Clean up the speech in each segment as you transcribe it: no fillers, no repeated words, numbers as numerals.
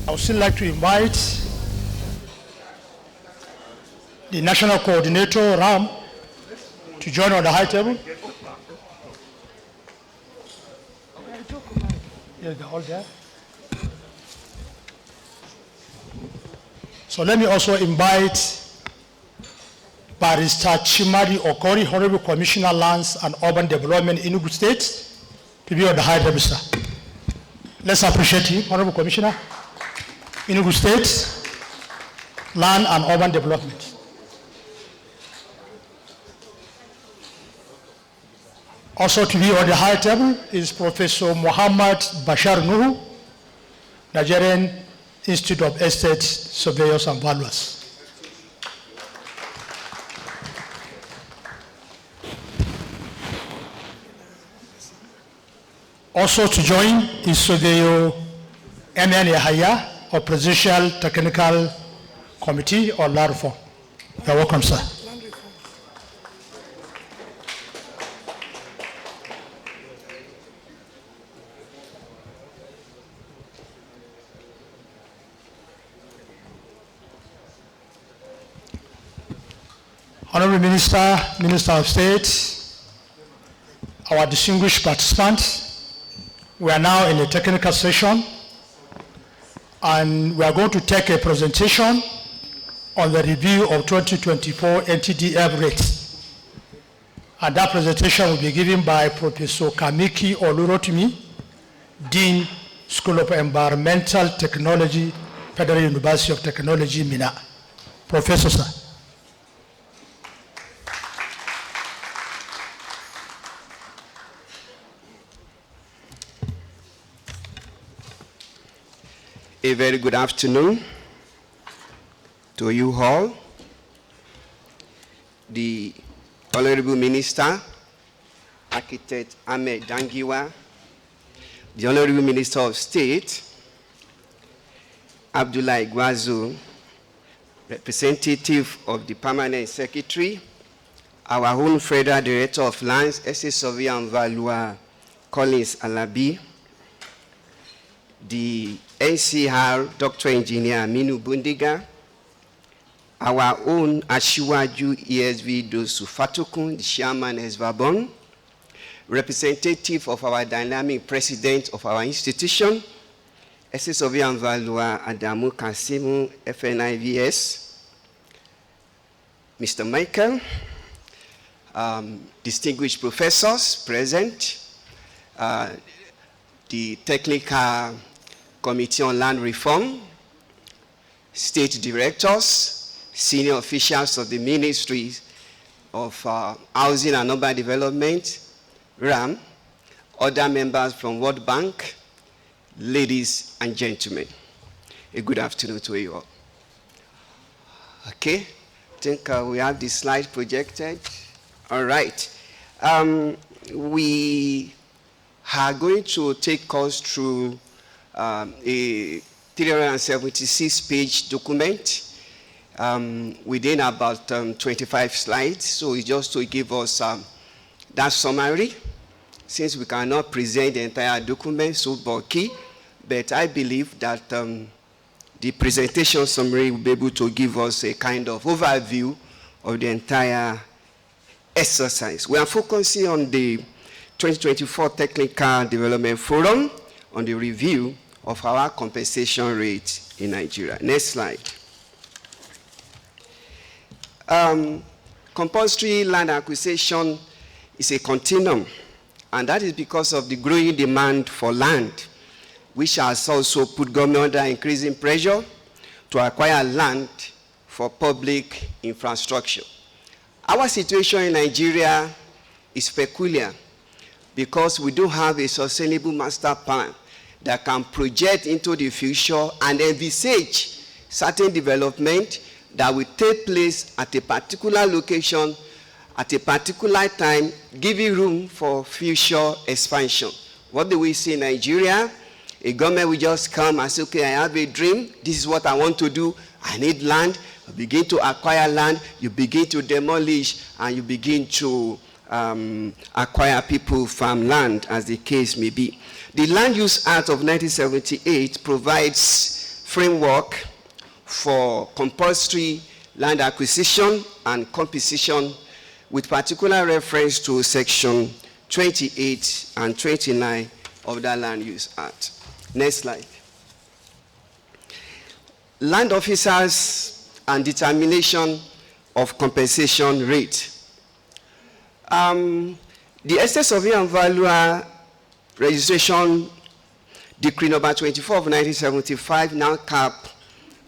I would still like to invite the National Coordinator, Ram, to join on the high table. Yes, they're all there. So let me also invite Barrister Chimari Okori, Honorable Commissioner Lands and Urban Development in Enugu State, to be on the high table, sir. Let's appreciate him, Honorable Commissioner, Enugu State, Land and Urban Development. Also to be on the high table is Professor Muhammad Bashar Nuhu, Nigerian Institute of Estate Surveyors and Valuers. Also to join is Surveyor MN Yahaya of Presidential Technical Committee or LARFO. You're welcome, sir. Honorable Minister, Minister of State, our distinguished participants, we are now in a technical session and we are going to take a presentation on the review of 2024 Ntdf rates. And that presentation will be given by Professor Kamiki Olurotimi, Dean, School of Environmental Technology, Federal University of Technology, Mina. Professor, sir. A very good afternoon to you all. The Honorable Minister, Architect Ahmed Dangiwa, the Honorable Minister of State, Abdullah Igwazu, representative of the Permanent Secretary, our own Federal Director of Lands, Estate Surveyor and Valuer, Collins Alabi, the NCR Dr. Engineer Aminu Bundiga, our own Ashiwaju ESV Dosu Fatukun, the Chairman Esvabon, representative of our dynamic president of our institution, Estate Surveyor and Valuer Adamu Kasimu, FNIVS, Mr. Michael, distinguished professors present, the Technical Committee on Land Reform, state directors, senior officials of the Ministries of Housing and Urban Development, RAM, other members from World Bank, ladies and gentlemen. A good afternoon to you all. Okay, I think we have the slide projected. All right. We are going to take us through a 376-page document within about 25 slides. So it's just to give us that summary, since we cannot present the entire document so bulky, but I believe that the presentation summary will be able to give us a kind of overview of the entire exercise. We are focusing on the 2024 Technical Development Forum on the review of our compensation rate in Nigeria. Next slide. Compulsory land acquisition is a continuum, and that is because of the growing demand for land, which has also put government under increasing pressure to acquire land for public infrastructure. Our situation in Nigeria is peculiar because we don't have a sustainable master plan that can project into the future and envisage certain development that will take place at a particular location, at a particular time, giving room for future expansion. What do we see in Nigeria? A government will just come and say, okay, I have a dream, this is what I want to do, I need land. You begin to acquire land, you begin to demolish, and you begin to acquire people farmland, as the case may be. The Land Use Act of 1978 provides framework for compulsory land acquisition and composition, with particular reference to section 28 and 29 of the Land Use Act. Next slide. Land officers and determination of compensation rate. The Estate Surveyor and Valuer Registration Decree number 24 of 1975, now cap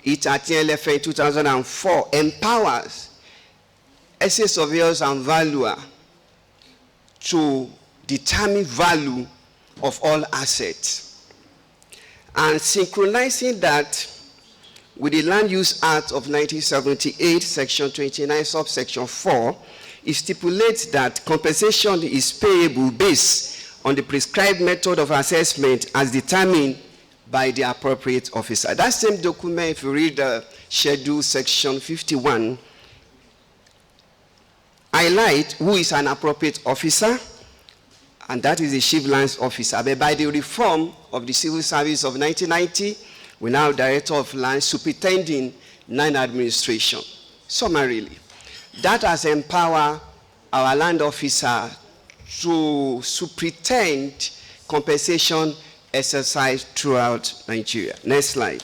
it at Ntdf 2004, empowers estate surveyors and valuer to determine value of all assets. And synchronizing that with the Land Use Act of 1978, section 29, subsection 4, it stipulates that compensation is payable based on the prescribed method of assessment as determined by the appropriate officer. That same document, if you read schedule section 51, highlight who is an appropriate officer, and that is the chief lands officer. But by the reform of the Civil Service of 1990, we now have Director of Land superintending land administration. Summarily, that has empowered our land officer to superintend compensation exercise throughout Nigeria. Next slide.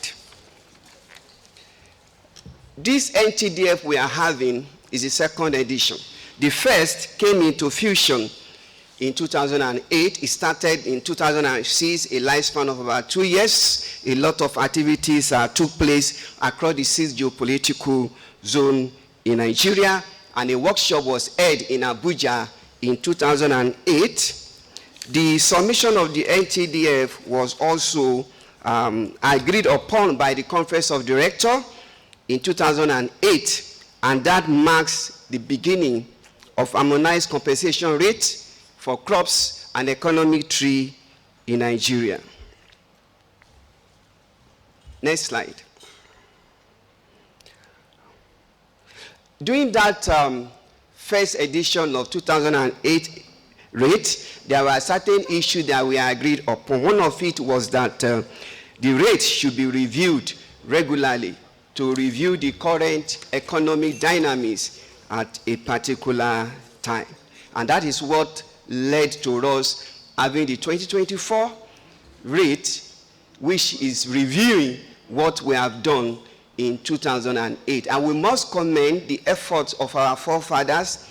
This Ntdf we are having is the second edition. The first came into fusion in 2008. It started in 2006, a lifespan of about 2 years. A lot of activities took place across the 6 geopolitical zone in Nigeria, and a workshop was held in Abuja in 2008. The submission of the Ntdf was also agreed upon by the Conference of Directors in 2008, and that marks the beginning of harmonized compensation rates for crops and economic tree in Nigeria. Next slide. During that first edition of 2008 rate, there were certain issues that we agreed upon. One of it was that the rate should be reviewed regularly to review the current economic dynamics at a particular time. And that is what led to us having the 2024 rate, which is reviewing what we have done in 2008. And we must commend the efforts of our forefathers,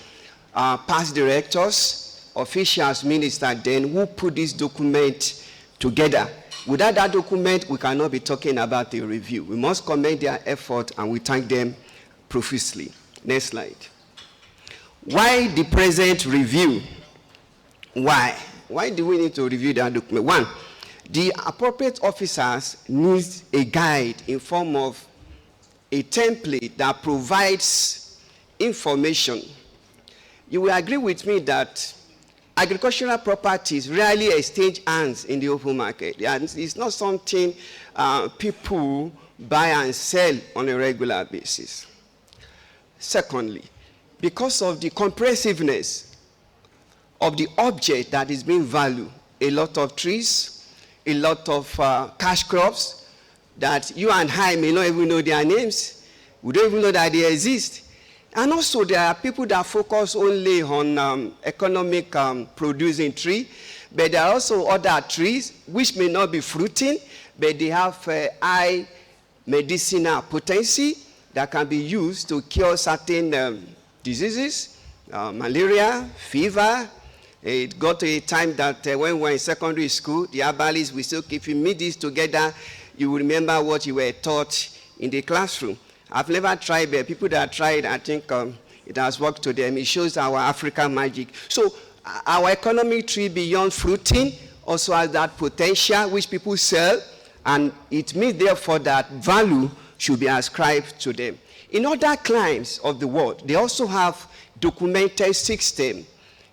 past directors, officials, ministers then, who put this document together. Without that document, we cannot be talking about the review. We must commend their effort, and we thank them profusely. Next slide. Why the present review? Why? Why do we need to review that document? One, the appropriate officers need a guide in form of a template that provides information. You will agree with me that agricultural properties rarely exchange hands in the open market. It's not something people buy and sell on a regular basis. Secondly, because of the comprehensiveness of the object that is being valued, a lot of trees, a lot of cash crops that you and I may not even know their names. We don't even know that they exist. And also there are people that focus only on economic producing tree, but there are also other trees which may not be fruiting, but they have high medicinal potency that can be used to cure certain diseases, malaria, fever. It got to a time that when we were in secondary school, the herbalists, we still keep you meet this together, you will remember what you were taught in the classroom. I've never tried, but people that tried, I think it has worked to them. It shows our African magic. So our economic tree beyond fruiting also has that potential which people sell, and it means therefore that value should be ascribed to them. In other climes of the world, they also have documented system.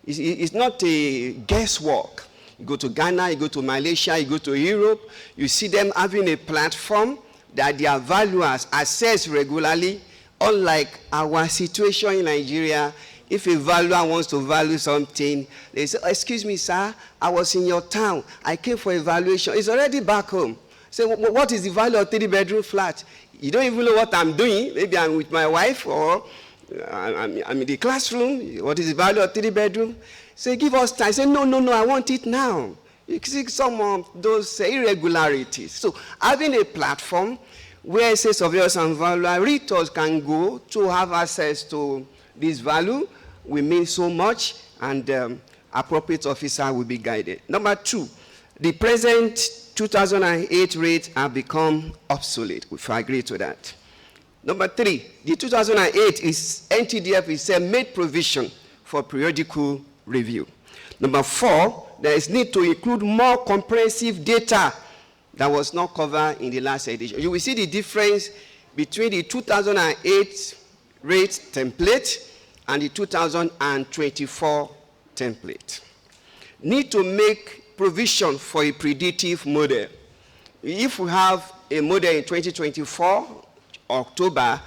It's not a guesswork. You go to Ghana, you go to Malaysia, you go to Europe, you see them having a platform that their valuers assess regularly, unlike our situation in Nigeria. If a valuer wants to value something, they say, excuse me, sir, I was in your town. I came for evaluation. It's already back home. Say, what is the value of 3-bedroom flat? You don't even know what I'm doing. Maybe I'm with my wife, or I'm in the classroom. What is the value of 3-bedroom? Say, give us time. Say, no, I want it now. You see some of those irregularities. So having a platform where, say, surveyors and valuators can go to have access to this value will mean so much, and appropriate officer will be guided. Number 2, the present 2008 rates have become obsolete, if I agree to that. Number 3, the 2008 Ntdf is made provision for periodical review. Number 4, there is need to include more comprehensive data that was not covered in the last edition. You will see the difference between the 2008 rate template and the 2024 template. Need to make provision for a predictive model. If we have a model in 2024, October,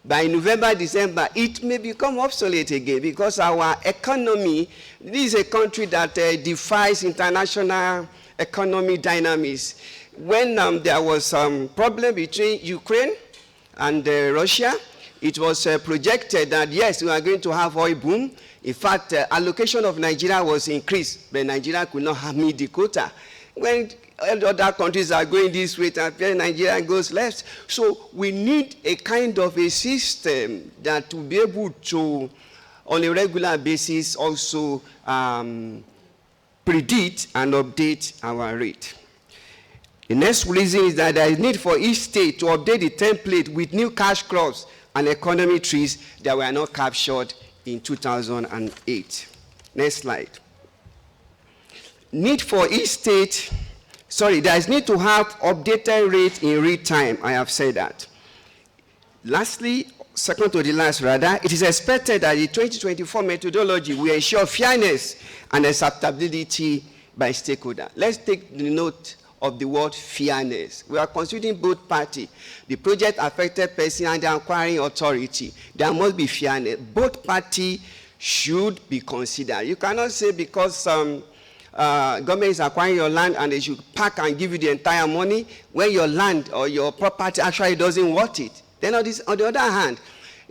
by November, December, it may become obsolete again, because our economy, this is a country that defies international economic dynamics. When there was some problem between Ukraine and Russia, it was projected that, yes, we are going to have oil boom. In fact, allocation of Nigeria was increased, but Nigeria could not meet the quota. When other countries are going this way, and Nigeria goes left. So we need a kind of a system that will be able to, on a regular basis, also predict and update our rate. The next reason is that there is need for each state to update the template with new cash crops and economy trees that were not captured in 2008. Next slide. Need for each state, there is need to have updated rate in real time. I have said that. Lastly, second to the last rather, it is expected that the 2024 methodology will ensure fairness and acceptability by stakeholders. Let's take the note of the word fairness. We are considering both parties, the project affected person and the acquiring authority. There must be fairness. Both parties should be considered. You cannot say because government is acquiring your land and they should pack and give you the entire money when your land or your property actually doesn't worth it. Then on the other hand,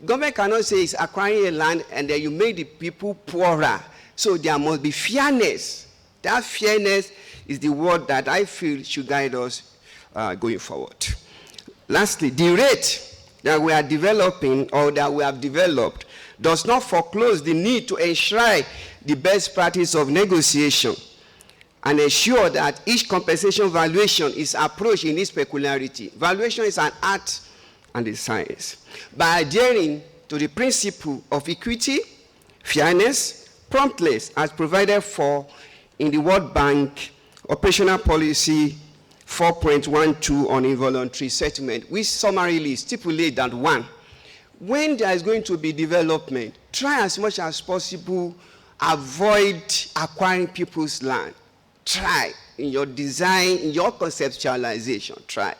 government cannot say it's acquiring a land and then you make the people poorer. So there must be fairness. That fairness is the word that I feel should guide us going forward. Lastly, the rate that we are developing or that we have developed does not foreclose the need to enshrine the best practice of negotiation and ensure that each compensation valuation is approached in its peculiarity. Valuation is an art and a science. By adhering to the principle of equity, fairness, promptness as provided for in the World Bank Operational Policy 4.12 on involuntary settlement, which summarily stipulate that 1, when there is going to be development, try as much as possible, avoid acquiring people's land. Try in your design, in your conceptualization, try.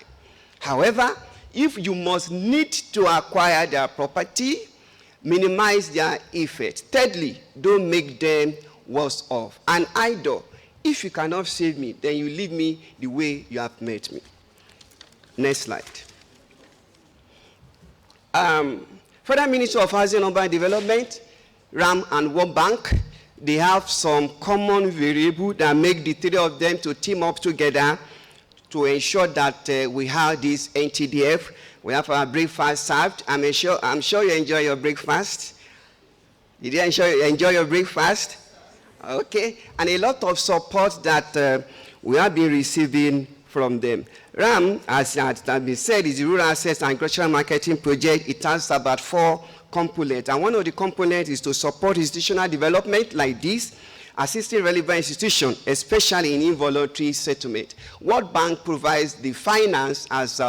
However, if you must need to acquire their property, minimize their effect. Thirdly, don't make them worse off. And either, if you cannot save me, then you leave me the way you have met me. Next slide. Federal Ministry of Housing and Urban Development, RAM and World Bank, they have some common variables that make the three of them to team up together to ensure that we have this Ntdf. We have our breakfast served. I'm sure you enjoy your breakfast. Did you enjoy your breakfast? Okay, and a lot of support that we have been receiving from them. RAM, as has been said, is the Rural Access and Agricultural Marketing Project. It has about 4 components, and one of the components is to support institutional development like this, assisting relevant institutions, especially in involuntary settlement. World Bank provides the finance, as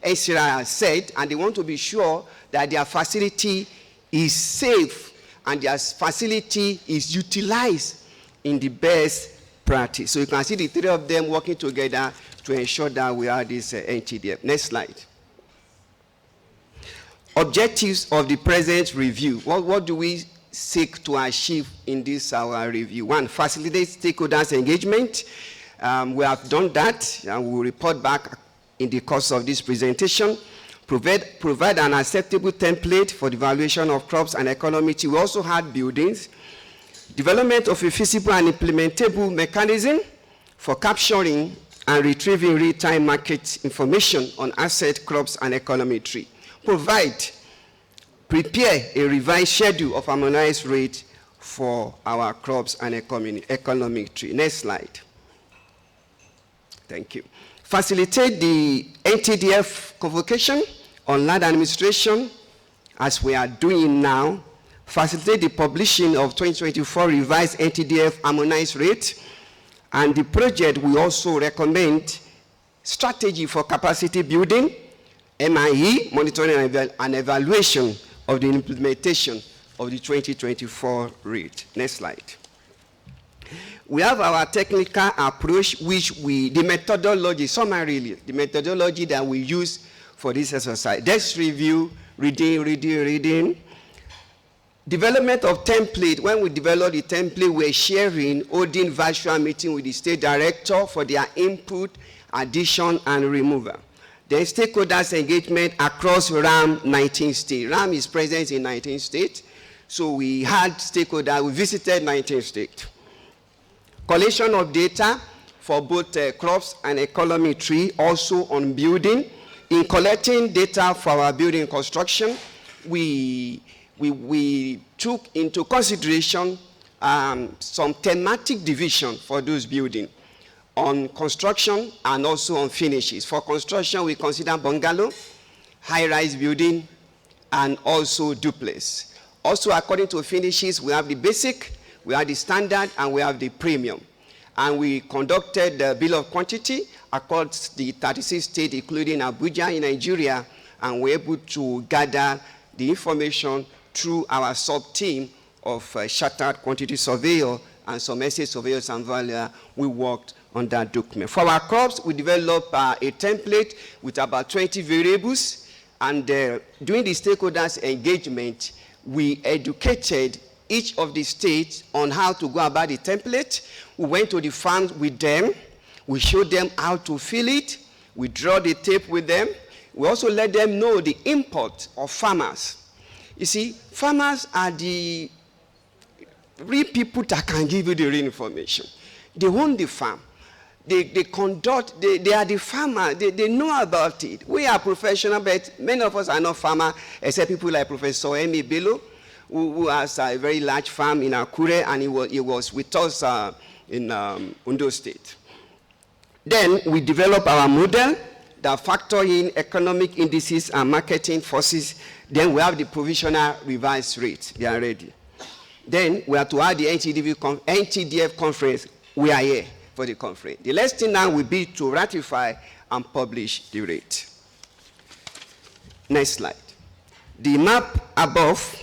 Ensira has said, and they want to be sure that their facility is safe and their facility is utilized in the best practice. So you can see the three of them working together to ensure that we have this Ntdf. Next slide. Objectives of the present review. What do we seek to achieve in this our review? 1, facilitate stakeholders engagement. We have done that, and we will report back in the course of this presentation. Provide an acceptable template for the valuation of crops and economy. We also had buildings. Development of a feasible and implementable mechanism for capturing and retrieving real-time market information on asset, crops, and economy tree. Prepare a revised schedule of harmonized rate for our crops and economic tree. Next slide. Thank you. Facilitate the Ntdf convocation on land administration, as we are doing now. Facilitate the publishing of 2024 revised Ntdf harmonized rate. And the project will also recommend strategy for capacity building, MIE, monitoring and evaluation of the implementation of the 2024 rate. Next slide. We have our technical approach, the methodology, summarily, the methodology that we use for this exercise. Desk review, reading. Development of template. When we develop the template, we're sharing, holding virtual meeting with the state director for their input, addition, and removal. Then stakeholders engagement across RAM 19 states. RAM is present in 19 states. So we had stakeholders, we visited 19 states. Collection of data for both crops and economy tree, also on building. In collecting data for our building construction, we took into consideration some thematic division for those buildings on construction and also on finishes. For construction, we consider bungalow, high-rise building, and also duplex. Also, according to finishes, we have the basic, we have the standard, and we have the premium. And we conducted the bill of quantity across the 36 states, including Abuja in Nigeria, and we're able to gather the information through our sub-team of chartered quantity surveyor and some estate surveyors and valuers. We worked on that document. For our crops, we developed a template with about 20 variables, and during the stakeholders engagement, we educated each of the states on how to go about the template. We went to the farms with them. We showed them how to fill it. We draw the tape with them. We also let them know the import of farmers. You see, farmers are the real people that can give you the real information. They own the farm. They are the farmer. They know about it. We are professional, but many of us are not farmers, except people like Professor Emi Bello, who has a very large farm in Akure, and he was with us in Ondo State. Then we develop our model that factor in economic indices and marketing forces. Then we have the provisional revised rate. They are ready. Then we have to have the Ntdf conference. We are here for the conference. The last thing now will be to ratify and publish the rate. Next slide. The map above,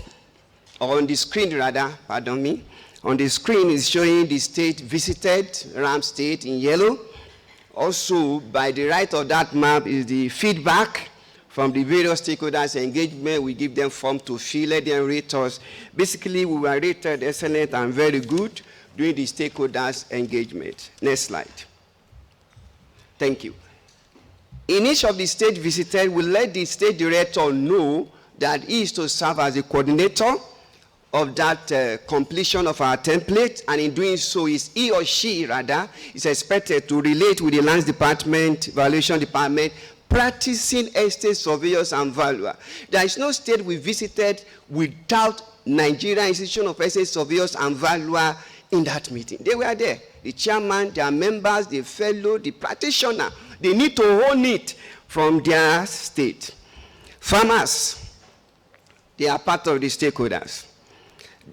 or on the screen rather, pardon me, on the screen is showing the state visited, Ram State in yellow. Also, by the right of that map is the feedback from the various stakeholders engagement. We give them form to fill, let them rate us. Basically, we were rated excellent and very good during the stakeholders engagement. Next slide. Thank you. In each of the states visited, we let the state director know that he is to serve as the coordinator of that completion of our template, and in doing so, he or she rather is expected to relate with the lands department, valuation department, practicing estate surveyors and valuers. There is no state we visited without Nigerian Institution of Estate Surveyors and Valuers in that meeting. They were there. The chairman, their members, the fellow, the practitioner. They need to own it from their state. Farmers, they are part of the stakeholders.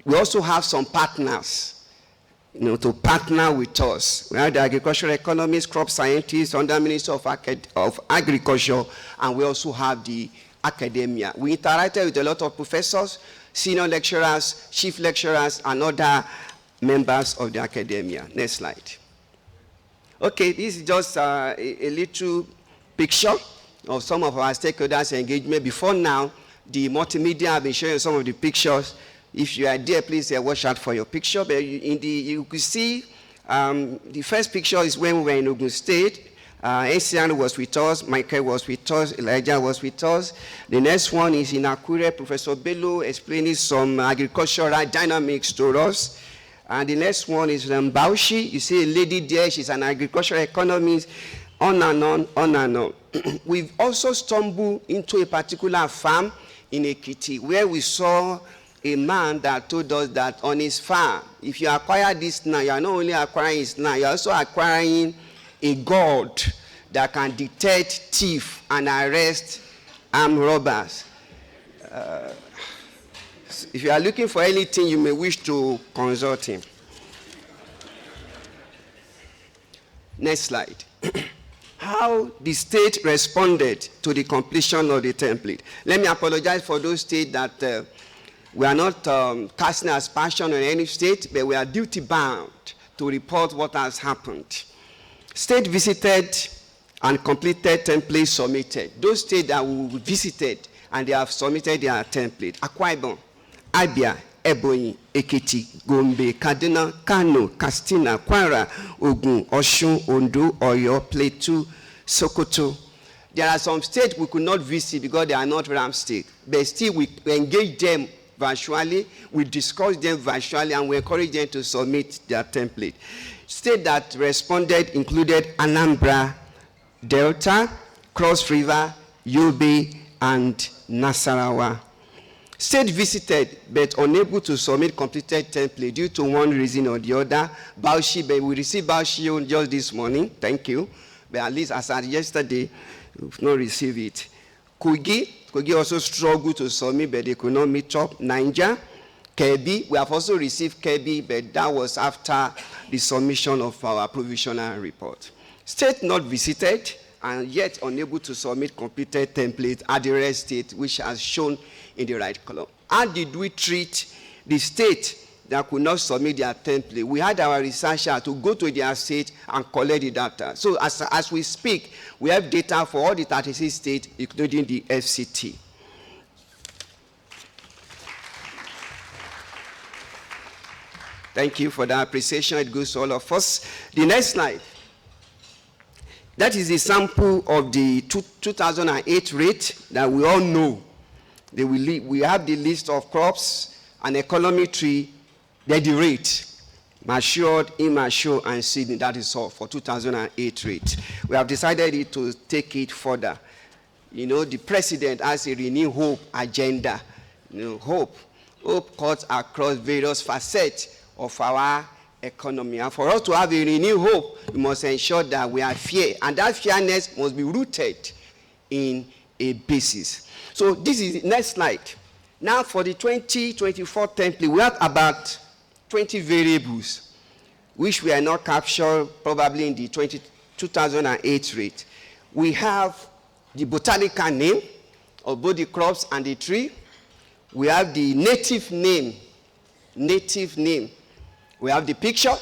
We also have some partners, to partner with us. We have the agricultural economists, crop scientists, under Minister of Agriculture, and we also have the academia. We interacted with a lot of professors, senior lecturers, chief lecturers, and other members of the academia. Next slide. Okay, this is just a little picture of some of our stakeholders' engagement. Before now, the multimedia have been showing some of the pictures. If you are there, please watch out for your picture. But you could see the first picture is when we were in Ogun State. Asian was with us, Michael was with us, Elijah was with us. The next one is in Akure, Professor Bello explaining some agricultural dynamics to us. And the next one is Bauchi. You see a lady there, she's an agricultural economist, on and on, on and on. We've also stumbled into a particular farm in Ekiti where we saw a man that told us that on his farm, if you acquire this now, you are not only acquiring his now, you are also acquiring a god that can detect thief and arrest armed robbers. If you are looking for anything, you may wish to consult him. Next slide. How the state responded to the completion of the template. Let me apologize for those states that we are not casting aspersion on any state, but we are duty bound to report what has happened. State visited and completed template submitted. Those states that we visited and they have submitted their template. Akwa Ibom, Abia, Ebonyi, Ekiti, Gombe, Kaduna, Kano, Katsina, Kwara, Ogun, Osun, Ondo, Oyo, Plateau, Sokoto. There are some states we could not visit because they are not RAM states, but still we engage them virtually, we discuss them virtually, and we encourage them to submit their template. States that responded included Anambra, Delta, Cross River, Yobe, and Nasarawa. State visited but unable to submit completed template due to one reason or the other. Bauchi, but we received Bauchi just this morning, thank you. But at least as of yesterday, we've not received it. Kogi also struggled to submit, but they could not meet up. Niger, Kebbi, we have also received Kebbi, but that was after the submission of our provisional report. State not visited and yet unable to submit completed template at the rest state, which has shown in the right column. How did we treat the state that could not submit their template? We had our researcher to go to their state and collect the data. So as we speak, we have data for all the 36 states, including the FCT. Thank you for that appreciation. It goes to all of us. The next slide. That is a sample of the 2008 rate that we all know. We have the list of crops and econometry, then the rate, matured, immature, and seeding. That is all for 2008 rate. We have decided to take it further. You know, the president has a renewed hope agenda. You know, hope cuts across various facets of our economy. And for us to have a renewed hope, we must ensure that we are fair. And that fairness must be rooted in a basis. So this is the next slide. Now for the 2024 template, we have about 20 variables, which we are not captured probably in the 2008 rate. We have the botanical name of both the crops and the tree. We have the native name. We have the picture.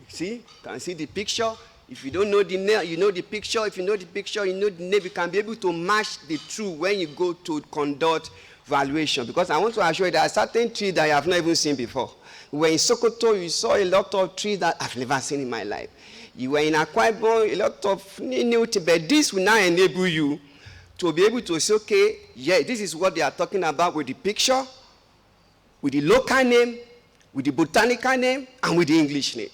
See, you can see the picture. If you don't know the name, you know the picture. If you know the picture, you know the name. You can be able to match the true when you go to conduct valuation. Because I want to assure you there are certain trees that I have not even seen before. We were in Sokoto, you saw a lot of trees that I've never seen in my life. You were in Akwa Ibom, a lot of new trees. But this will now enable you to be able to say, okay, yeah, this is what they are talking about with the picture, with the local name, with the botanical name, and with the English name.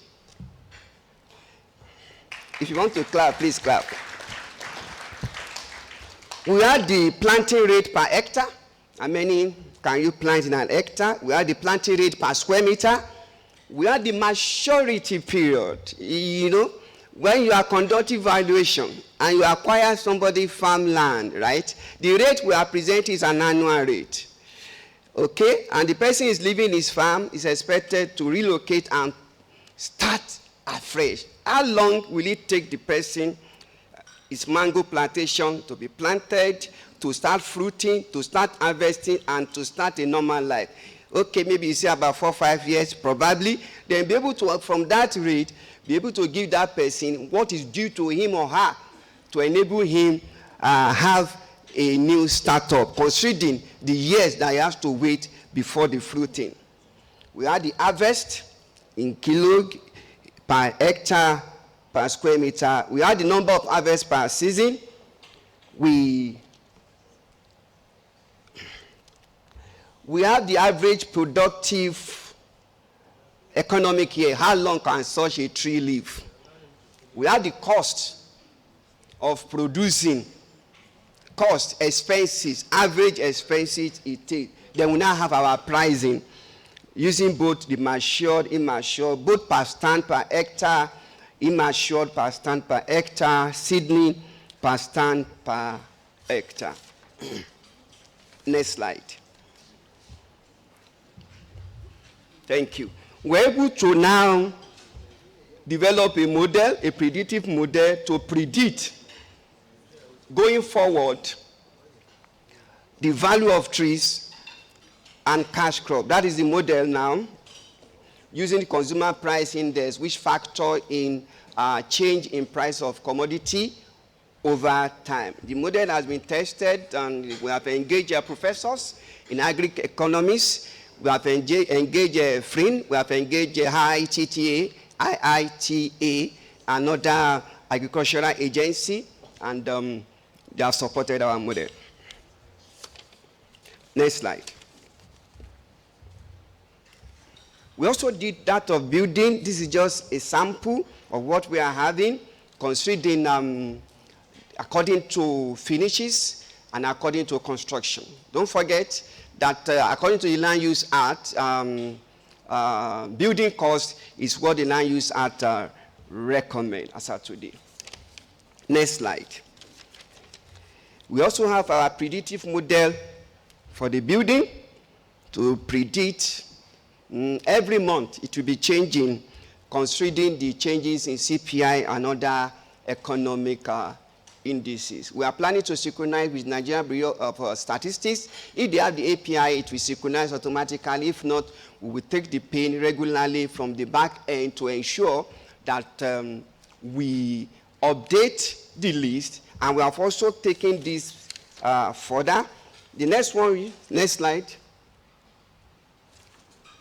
If you want to clap, please clap. We have the planting rate per hectare. How many can you plant in an hectare? We have the planting rate per square meter. We have the maturity period. You know, when you are conducting valuation and you acquire somebody's farmland, right? The rate we are presenting is an annual rate. Okay? And the person is leaving his farm, is expected to relocate and start afresh. How long will it take the person, his mango plantation, to be planted, to start fruiting, to start harvesting, and to start a normal life? Okay, maybe you say about 4 or 5 years, probably. Then be able to, from that rate, be able to give that person what is due to him or her to enable him have a new startup, considering the years that he has to wait before the fruiting. We had the harvest in kilo per hectare per square meter. We have the number of harvests per season. We have the average productive economic year. How long can such a tree live? We have the cost of producing, cost, expenses, average expenses it takes. Then we now have our pricing using both the matured, immature, both per stand per hectare, immature per stand per hectare, seedling per stand per hectare. Next slide. Thank you. We're able to now develop a model, a predictive model to predict going forward the value of trees and cash crop. That is the model now, using the consumer price index, which factor in change in price of commodity over time. The model has been tested, and we have engaged professors in agri-economics. We have engaged FRIN, we have engaged IITA, and other agricultural agency, and they have supported our model. Next slide. We also did that of building. This is just a sample of what we are having, considering according to finishes and according to construction. Don't forget that according to the Land Use Act, building cost is what the Land Use Act recommend as of today. Next slide. We also have our predictive model for the building to predict every month it will be changing, considering the changes in CPI and other economic indices. We are planning to synchronize with Nigerian Bureau of Statistics. If they have the API, it will synchronize automatically. If not, we will take the pain regularly from the back end to ensure that we update the list, and we have also taken this further. The next one, next slide.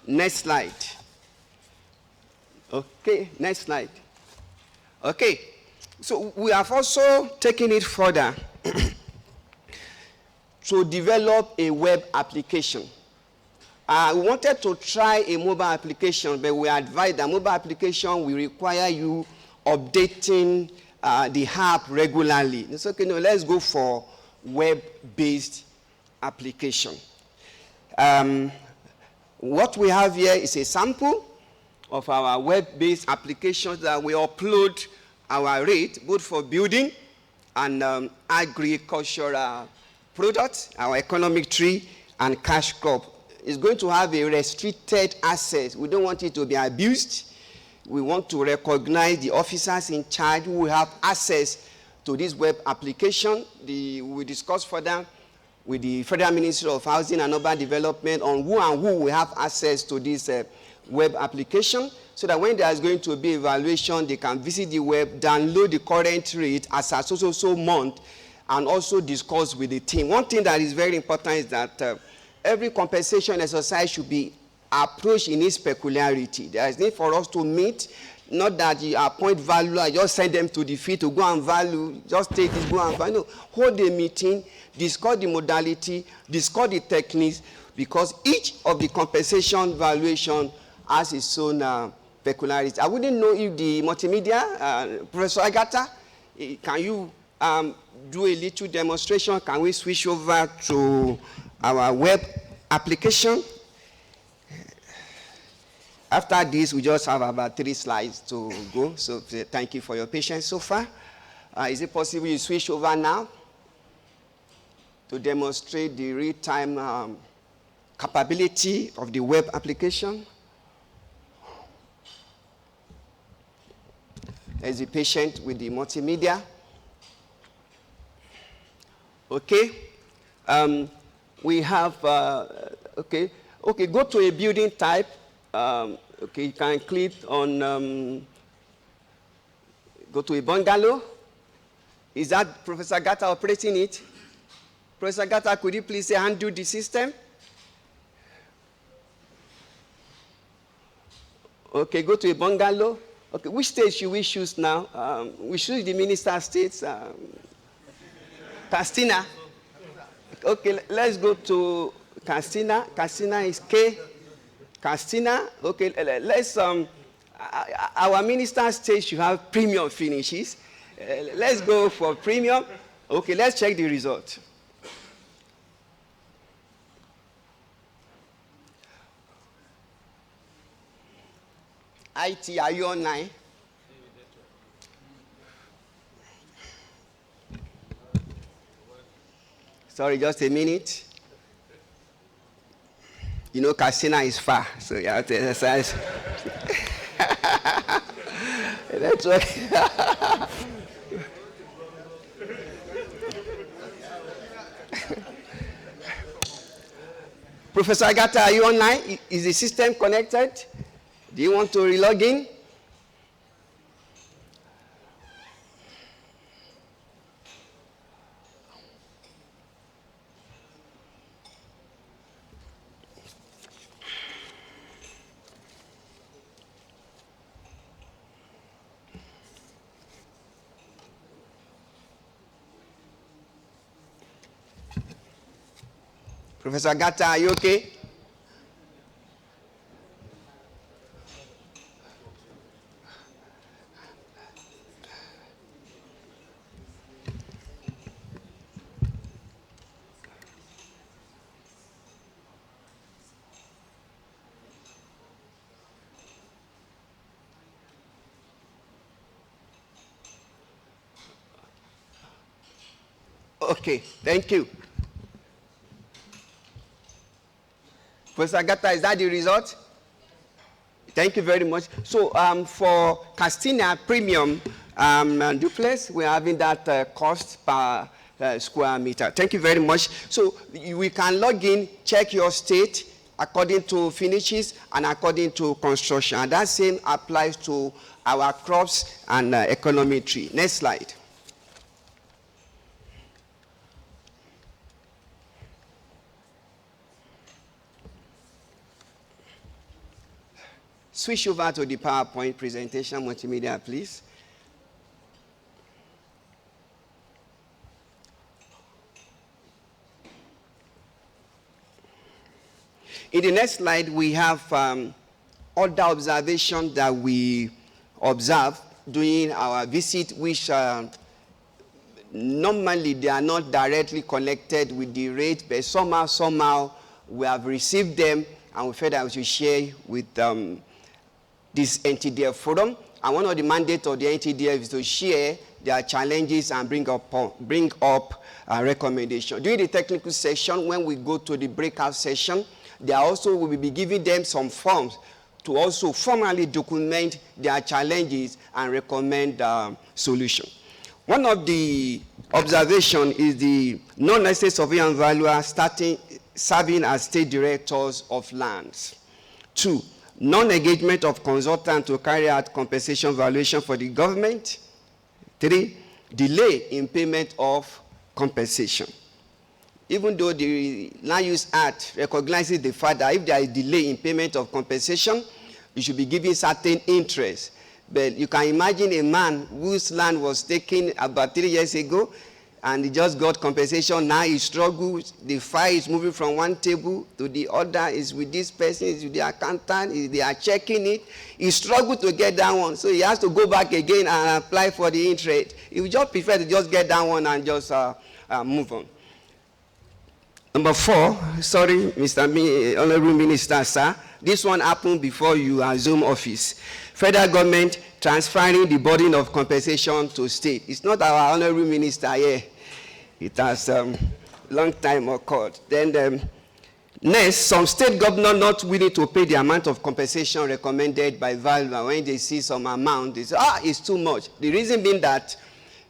Next slide. Okay, next slide. Okay, so we have also taken it further to develop a web application. We wanted to try a mobile application, but we advised that mobile application will require you updating the app regularly. It's okay, no, let's go for web-based application. What we have here is a sample of our web-based applications that we upload our rate, both for building and agricultural products, our economic tree and cash crop. It's going to have a restricted access. We don't want it to be abused. We want to recognize the officers in charge who have access to this web application. We discussed further with the Federal Ministry of Housing and Urban Development on who will have access to this web application, so that when there is going to be evaluation, they can visit the web, download the current rate as a so month, and also discuss with the team. One thing that is very important is that every compensation exercise should be approached in its peculiarity. There is need for us to meet, not that you appoint value and just send them to the field to go and value, just take this, go and value. No, hold a meeting, discuss the modality, discuss the techniques, because each of the compensation valuation has its own peculiarity. I wouldn't know if the multimedia, Professor Agata, can you do a little demonstration? Can we switch over to our web application? After this, we just have about 3 slides to go. So thank you for your patience so far. Is it possible you switch over now to demonstrate the real-time capability of the web application? There's a patient with the multimedia. Okay. We have, okay, go to a building type. Okay, you can click on, go to a bungalow. Is that Professor Gata operating it? Professor Gata, could you please undo the system? Okay, go to a bungalow. Okay, which state should we choose now? We choose the minister states. Castina. Okay, let's go to Castina. Castina is K. Castina. Okay, let's our minister state should have premium finishes. Let's go for premium. Okay, let's check the result. IT, are you online? Sorry, just a minute. You know, Casina is far, so you have to exercise. That's okay. Professor Agata, are you online? Is the system connected? Do you want to relog in? Professor Agata, are you okay? Okay, thank you. Professor Agata, is that the result? Thank you very much. So for Castina Premium duplex, we're having that cost per square meter. Thank you very much. So we can log in, check your state according to finishes and according to construction. And that same applies to our crops and econometry. Next slide. Switch over to the PowerPoint presentation multimedia, please. In the next slide, we have other observations that we observe during our visit, which normally they are not directly connected with the rate, but somehow we have received them and we felt that we should share with this Ntdf forum. And one of the mandates of the Ntdf is to share their challenges and bring up recommendations. During the technical session, when we go to the breakout session, they also will be giving them some forms to also formally document their challenges and recommend solutions. One of the observations is the non-estate surveyor and valuer serving as state directors of lands. 2, non-engagement of consultant to carry out compensation valuation for the government. 3, delay in payment of compensation. Even though the Land Use Act recognizes the fact that if there is delay in payment of compensation, you should be given certain interest. But you can imagine a man whose land was taken about 3 years ago, and he just got compensation. Now he struggles. The file is moving from one table to the other. Is with this person, is with the accountant. They are checking it. He struggled to get that one. So he has to go back again and apply for the interest. He would just prefer to just get that one and just move on. Number 4, sorry, Mr. Honorable Minister, sir. This one happened before you assume office. Federal government transferring the burden of compensation to state. It's not our honorable minister here. It has long time occurred. Then next, some state governors not willing to pay the amount of compensation recommended by valuer. When they see some amount, they say, it's too much. The reason being that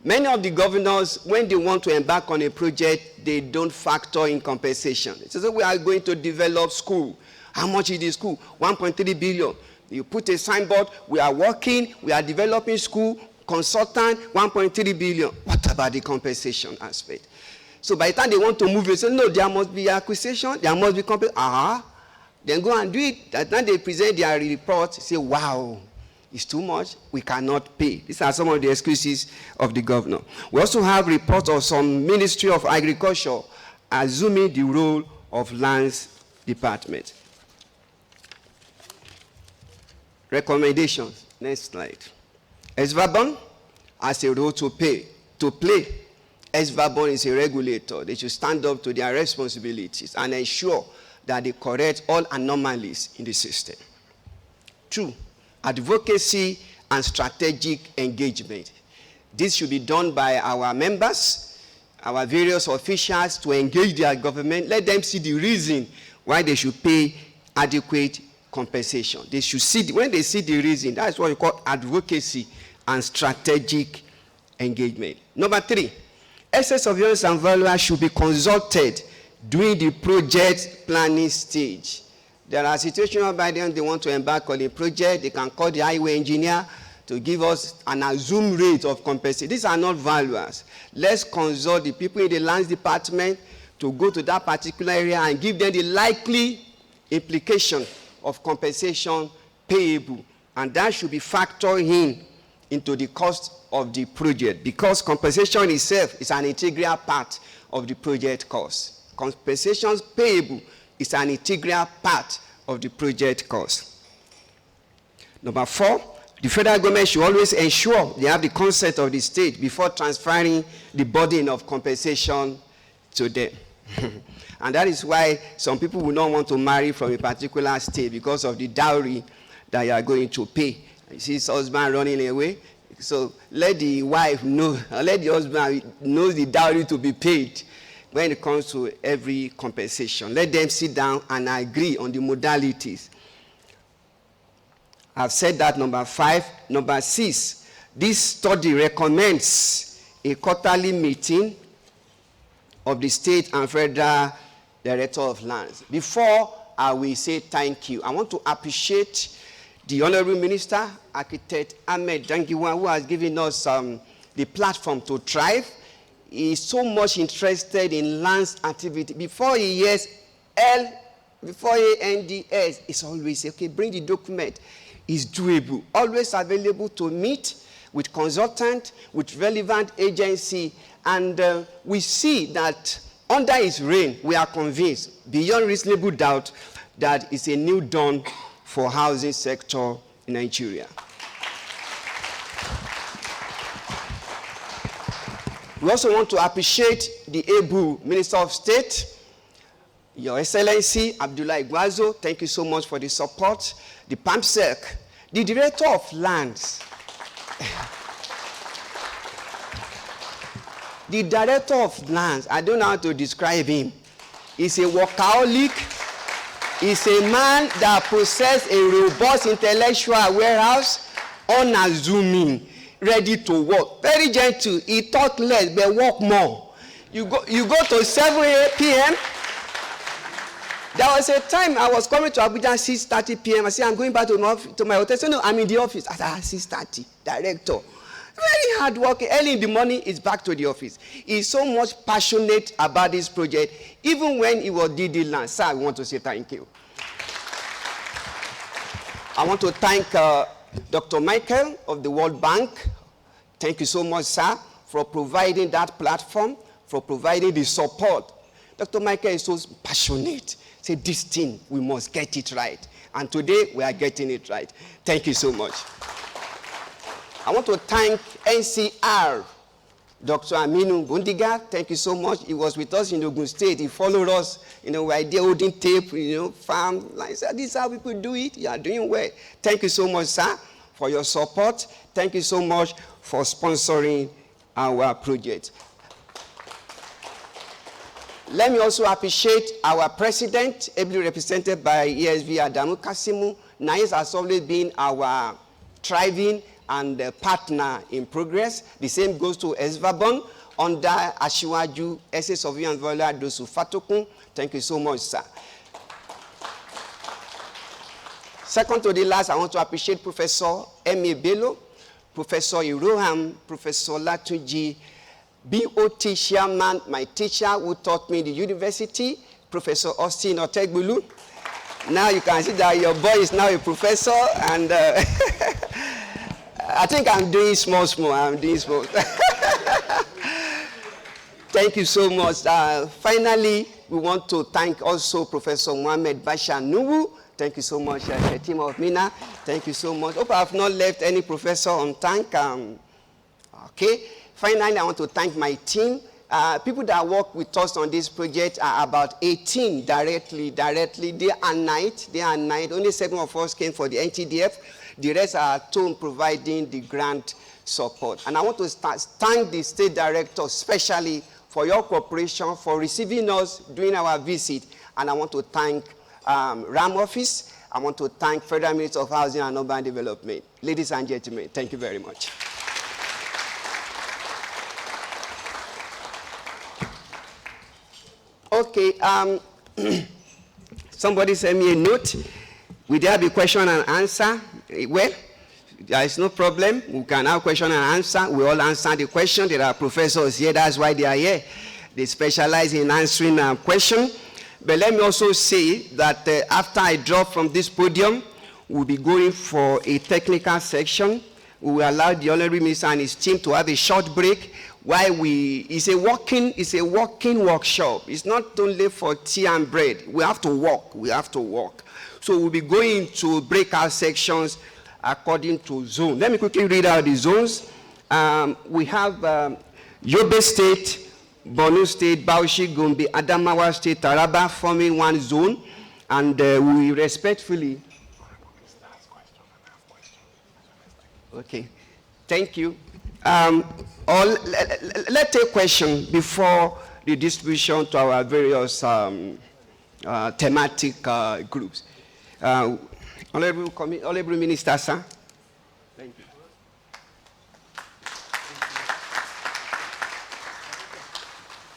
many of the governors, when they want to embark on a project, they don't factor in compensation. They say, we are going to develop school. How much is the school? 1.3 billion. You put a signboard, we are working, we are developing school, consultant, 1.3 billion. What about the compensation aspect? So by the time they want to move, they say, no, there must be acquisition, there must be compensation. Then go and do it. At the time they present their report, say, wow, It's too much, we cannot pay. These are some of the excuses of the governor. We also have reports of some Ministry of Agriculture assuming the role of lands department. Recommendations, next slide. SVABON has a role to play. SVABON is a regulator. They should stand up to their responsibilities and ensure that they correct all anomalies in the system. 2, advocacy and strategic engagement. This should be done by our members, our various officials to engage their government. Let them see the reason why they should pay adequate compensation. They should see, when they see the reason, that's what we call advocacy and strategic engagement. Number 3, excess surveillance and valuers should be consulted during the project planning stage. There are situations whereby they want to embark on a project, they can call the highway engineer to give us an assumed rate of compensation. These are not valuers. Let's consult the people in the lands department to go to that particular area and give them the likely implication of compensation payable. And that should be factored into the cost of the project, because compensation itself is an integral part of the project cost. Compensations payable is an integral part of the project cost. Number 4, the federal government should always ensure they have the consent of the state before transferring the burden of compensation to them. And that is why some people will not want to marry from a particular state because of the dowry that you are going to pay. You see his husband running away, so let the wife know, let the husband know the dowry to be paid when it comes to every compensation. Let them sit down and agree on the modalities. I've said that, number 5. Number 6, this study recommends a quarterly meeting of the state and federal director of lands. Before I will say thank you, I want to appreciate the Honorable Minister, Architect Ahmed Dangiwa, who has given us the platform to thrive. He is so much interested in lands activity. Before he hears before he NDS, it's always, okay, bring the document. It's doable. Always available to meet with consultant, with relevant agency. And we see that under his reign, we are convinced, beyond reasonable doubt, that it's a new dawn for housing sector in Nigeria. We also want to appreciate the able Minister of State, Your Excellency Abdullah Igwazo. Thank you so much for the support. The PAMSEC, the Director of Lands. The Director of Lands, I don't know how to describe him. He's a workaholic. He's a man that possesses a robust intellectual warehouse, unassuming, ready to work. Very gentle. He talk less, but work more. You go to 7 p.m. There was a time I was coming to Abuja 6:30 p.m. I said, I'm going back to my hotel. I said, no, I'm in the office. I said, 6:30, director. Very hard working. Early in the morning, he's back to the office. He's so much passionate about this project. Even when he was DD Land. Sir, I want to say thank you. I want to thank Dr. Michael of the World Bank. Thank you so much, sir, for providing that platform, for providing the support. Dr. Michael is so passionate. Say, this thing, we must get it right. And today, we are getting it right. Thank you so much. I want to thank NCR, Dr. Aminu Bundiga. Thank you so much. He was with us in Ogun State. He followed us, we are there holding tape, farm. Like, this is how people do it. You are doing well. Thank you so much, sir, for your support. Thank you so much for sponsoring our project. Let me also appreciate our president, ably represented by ESV Adamu Kasimu. Nice has always been our thriving and partner in progress. The same goes to SVABON under Ashiwaju, SS of and Vola Dosu Fatokun. Thank you so much, sir. Second to the last, I want to appreciate Professor M.A. Bello, Professor Iroham, Professor Latuji, BOT chairman, my teacher who taught me in the university, Professor Austin Otegbulu. Now you can see that your boy is now a professor, and I think I'm doing small. I'm doing small. Thank you so much. Finally, we want to thank also Professor Mohamed Bashar Nubu. Thank you so much, the team of Mina. Thank you so much. Hope I have not left any professor on thank. Okay. Finally, I want to thank my team. People that work with us on this project are about 18 directly, day and night. Only 7 of us came for the Ntdf. The rest are at home providing the grant support. And I want to thank the state director especially for your cooperation, for receiving us during our visit. And I want to thank RAM Office. I want to thank Federal Ministry of Housing and Urban Development. Ladies and gentlemen, thank you very much. Okay, somebody sent me a note. Will there be question and answer? Well, there is no problem. We can have question and answer. We all answer the question. There are professors here. That's why they are here. They specialize in answering questions. But let me also say that after I drop from this podium, we'll be going for a technical section. We will allow the Honorable Minister and his team to have a short break while it's a walking workshop. It's not only for tea and bread. We have to walk. So we'll be going to breakout sections according to zone. Let me quickly read out the zones. We have Yobe State, Borno State, Bauchi, Gombe, Adamawa State, Taraba forming one zone. And we respectfully... Okay, thank you. Let's take questions before the distribution to our various thematic groups. Honorable Minister, sir. Thank you.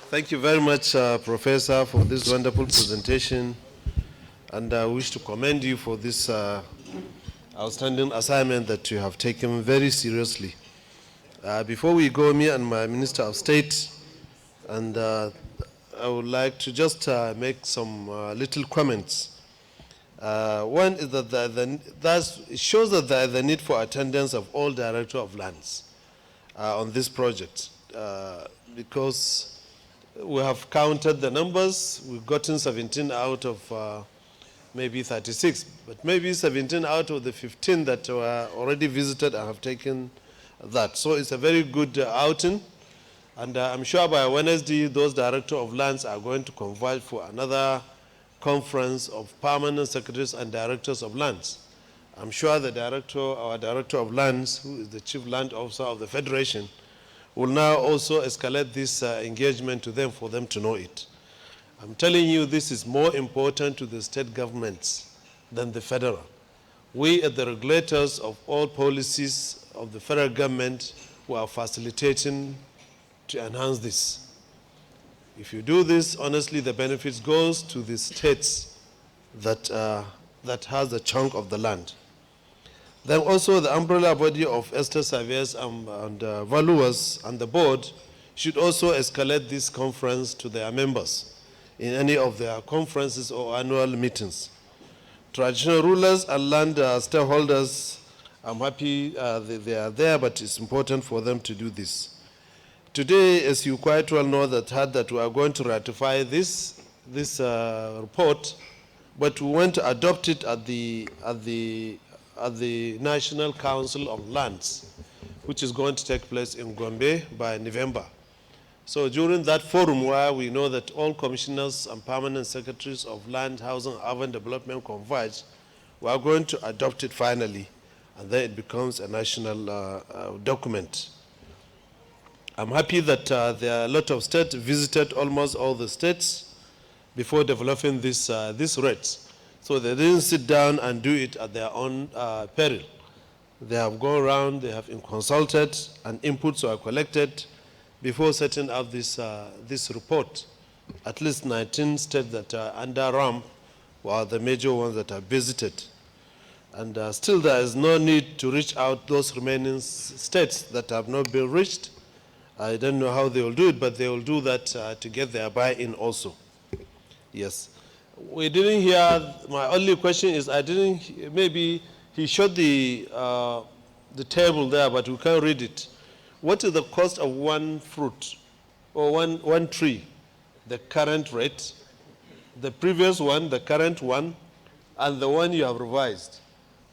Thank you very much, Professor, for this wonderful presentation. And I wish to commend you for this outstanding assignment that you have taken very seriously. Before we go, me and my Minister of State, and I would like to just make some little comments. One is that it shows that there is a need for attendance of all Director of Lands on this project, because we have counted the numbers. We've gotten 17 out of maybe 36, but maybe 17 out of the 15 that were already visited and have taken that. So it's a very good outing, and I'm sure by Wednesday those Director of Lands are going to converge for another conference of permanent secretaries and directors of lands. I'm sure our Director of Lands, who is the Chief Land Officer of the Federation, will now also escalate this engagement to them for them to know it. I'm telling you, this is more important to the state governments than the federal. We are the regulators of all policies of the federal government who are facilitating to enhance this. If you do this, honestly, the benefits goes to the states that has a chunk of the land. Then also the umbrella body of estate surveyors and valuers and the board should also escalate this conference to their members in any of their conferences or annual meetings. Traditional rulers and land stakeholders, I'm happy they are there, but it's important for them to do this. Today, as you quite well know, that we are going to ratify this report, but we want to adopt it at the National Council of Lands, which is going to take place in Gombe by November. So during that forum, where we know that all commissioners and permanent secretaries of land, housing, urban development converge, we are going to adopt it finally, and then it becomes a national document. I'm happy that there are a lot of states visited almost all the states before developing this rates. So they didn't sit down and do it at their own peril. They have gone around, they have consulted, and inputs were collected before setting up this report. At least 19 states that are under RAM were the major ones that are visited. And still there is no need to reach out those remaining states that have not been reached. I don't know how they will do it, but they will do that to get their buy-in also. Yes. We didn't hear, my only question is, maybe he showed the the table there, but we can't read it. What is the cost of one fruit or one tree? The current rate, the previous one, the current one, and the one you have revised.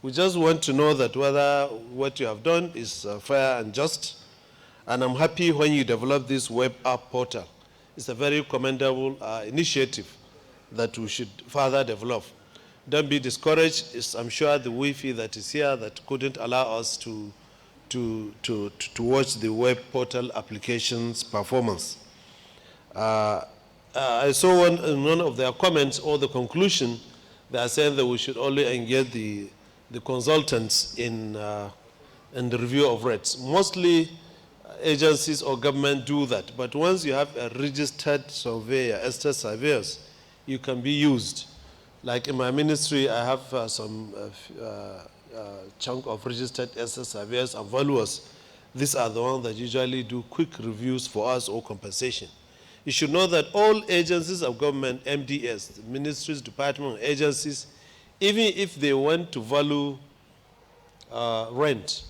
We just want to know that whether what you have done is fair and just. And I'm happy when you develop this web app portal. It's a very commendable initiative that we should further develop. Don't be discouraged. I'm sure the Wi-Fi that is here that couldn't allow us to watch the web portal application's performance. I saw in one of their comments or the conclusion, they are saying that we should only engage the consultants in the review of rates. Mostly agencies or government do that, but once you have a registered surveyor, estate surveyors, you can be used. Like in my ministry, I have some chunk of registered estate surveyors and valuers. These are the ones that usually do quick reviews for us or compensation. You should know that all agencies of government, MDS, ministries, departments, agencies, even if they want to value rent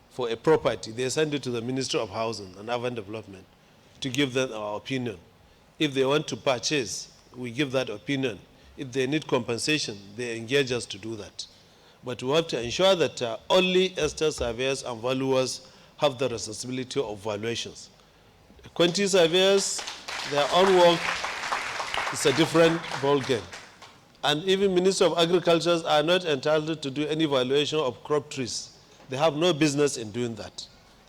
for a property, they send it to the Ministry of Housing and Urban Development to give them our opinion. If they want to purchase, we give that opinion. If they need compensation, they engage us to do that. But we have to ensure that only estate surveyors and valuers have the responsibility of valuations. Quantity surveyors, their own work is a different ballgame. And even Ministry of Agriculture are not entitled to do any valuation of crop trees. They have no business in doing that,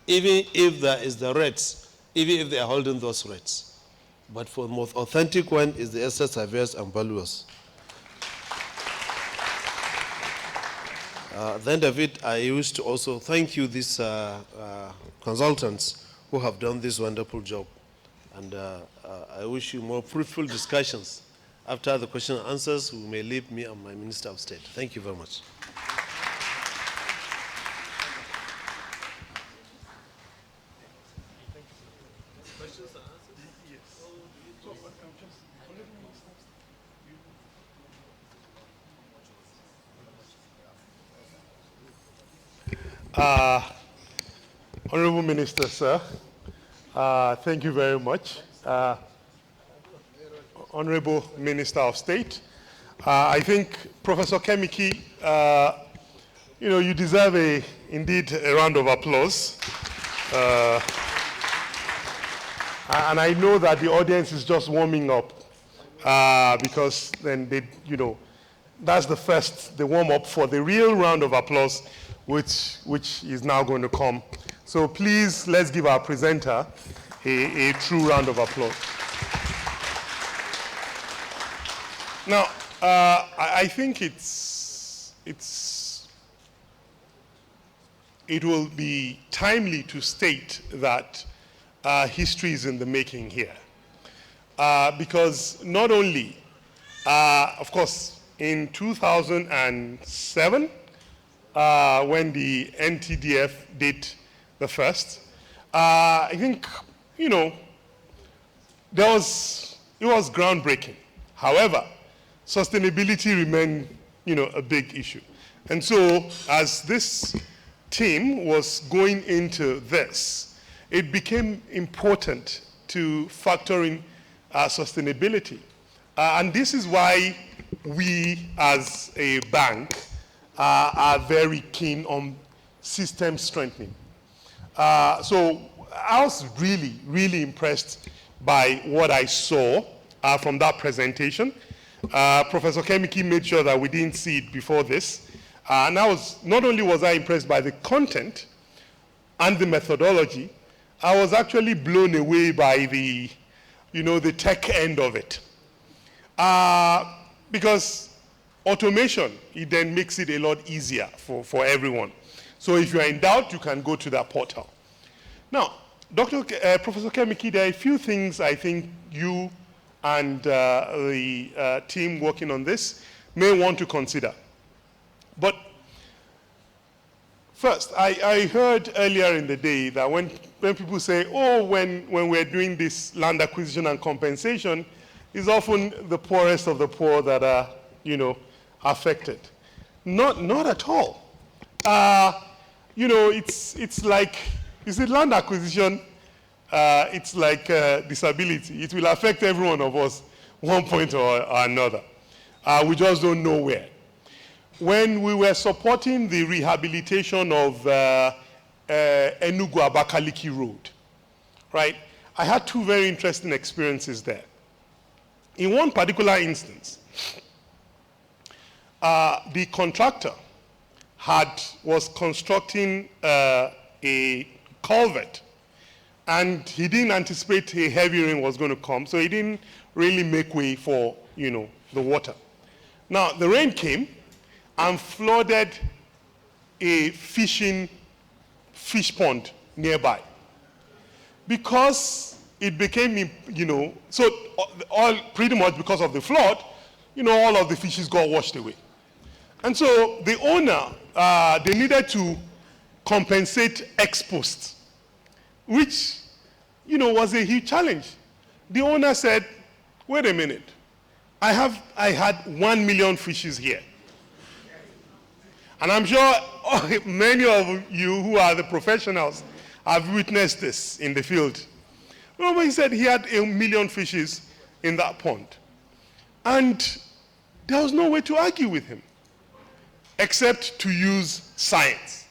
even if there is the rates, even if they are holding those rates. But for the most authentic one is the estate surveyors and valuers. At the end of it, I wish to also thank you, these consultants who have done this wonderful job. And I wish you more fruitful discussions. After the question and answers, we may leave me and my Minister of State. Thank you very much. Honorable Minister, sir, thank you very much. Honorable Minister of State, I think Professor Kemiki, you deserve indeed a round of applause. And I know that the audience is just warming up because then that's the warm up for the real round of applause, which is now going to come. So please, let's give our presenter a true round of applause. Now, I think it will be timely to state that history is in the making here. Because not only, of course, in 2007, when the Ntdf did the first, I think, it was groundbreaking. However, sustainability remained, a big issue. And so as this team was going into this, it became important to factor in sustainability. And this is why we as a bank are very keen on system strengthening. So I was really, really impressed by what I saw from that presentation. Professor Kemiki made sure that we didn't see it before this. And not only was I impressed by the content and the methodology, I was actually blown away by the tech end of it. Because automation, it then makes it a lot easier for everyone. So if you are in doubt, you can go to that portal. Now, Professor Kemiki, there are a few things I think you and the team working on this may want to consider. But first, I heard earlier in the day that when people say, oh, when we're doing this land acquisition and compensation, it's often the poorest of the poor that are, affected. Not at all. you know, it's like, you see, land acquisition, it's like disability. It will affect every one of us one point or another. We just don't know where. When we were supporting the rehabilitation of Enugu-Abakaliki Road, right, I had two very interesting experiences there. In one particular instance, the contractor was constructing a culvert, and he didn't anticipate a heavy rain was going to come, so he didn't really make way for, you know, the water. Now, the rain came and flooded a fish pond nearby. Because it became, you know, so all pretty much because of the flood, you know, all of the fishes got washed away. And so the owner, they needed to compensate ex post, which, you know, was a huge challenge. The owner said, wait a minute, I had 1 million fishes here. And I'm sure many of you who are the professionals have witnessed this in the field. Remember, he said he had 1 million fishes in that pond. And there was no way to argue with him except to use science.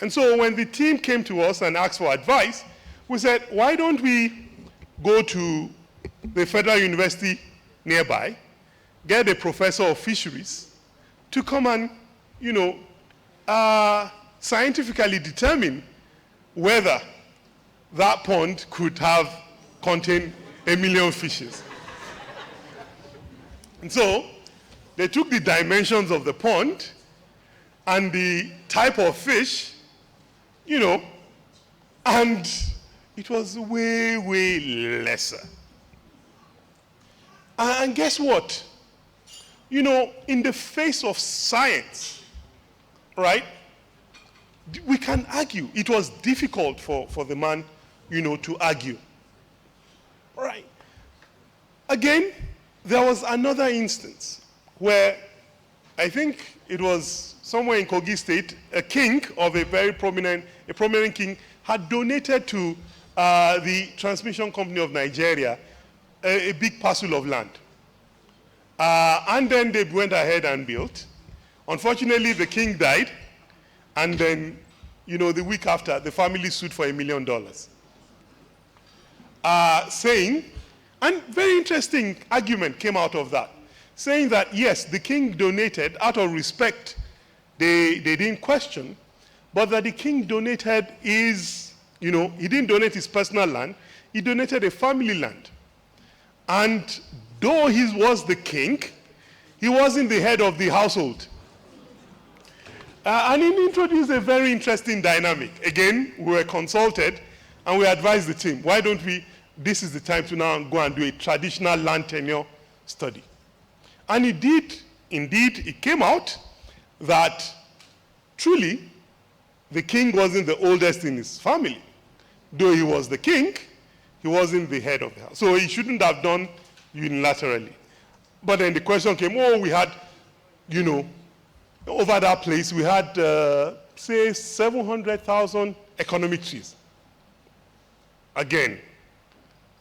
And so when the team came to us and asked for advice, we said, why don't we go to the Federal University nearby, get a professor of fisheries to come and, you know, scientifically determine whether that pond could have contained 1 million fishes. And so they took the dimensions of the pond and the type of fish, you know, and it was way, way lesser. And guess what? You know, in the face of science, right, we can argue. It was difficult for the man, you know, to argue. Right. Again, there was another instance where I think it was somewhere in Kogi State, a king of a prominent king had donated to the transmission company of Nigeria a big parcel of land. And then they went ahead and built. Unfortunately, the king died. And then, you know, the week after, the family sued for $1 million. Saying, and very interesting argument came out of that, saying that, yes, the king donated out of respect. They didn't question, but that the king donated his, you know, he didn't donate his personal land, he donated a family land. And though he was the king, he wasn't the head of the household. And he introduced a very interesting dynamic. Again, we were consulted and we advised the team, why don't we, this is the time to now go and do a traditional land tenure study. And indeed, it came out that truly the king wasn't the oldest in his family. Though he was the king, he wasn't the head of the house. So he shouldn't have done unilaterally. But then the question came, oh, we had, you know, over that place, we had, say, 700,000 economic trees. Again,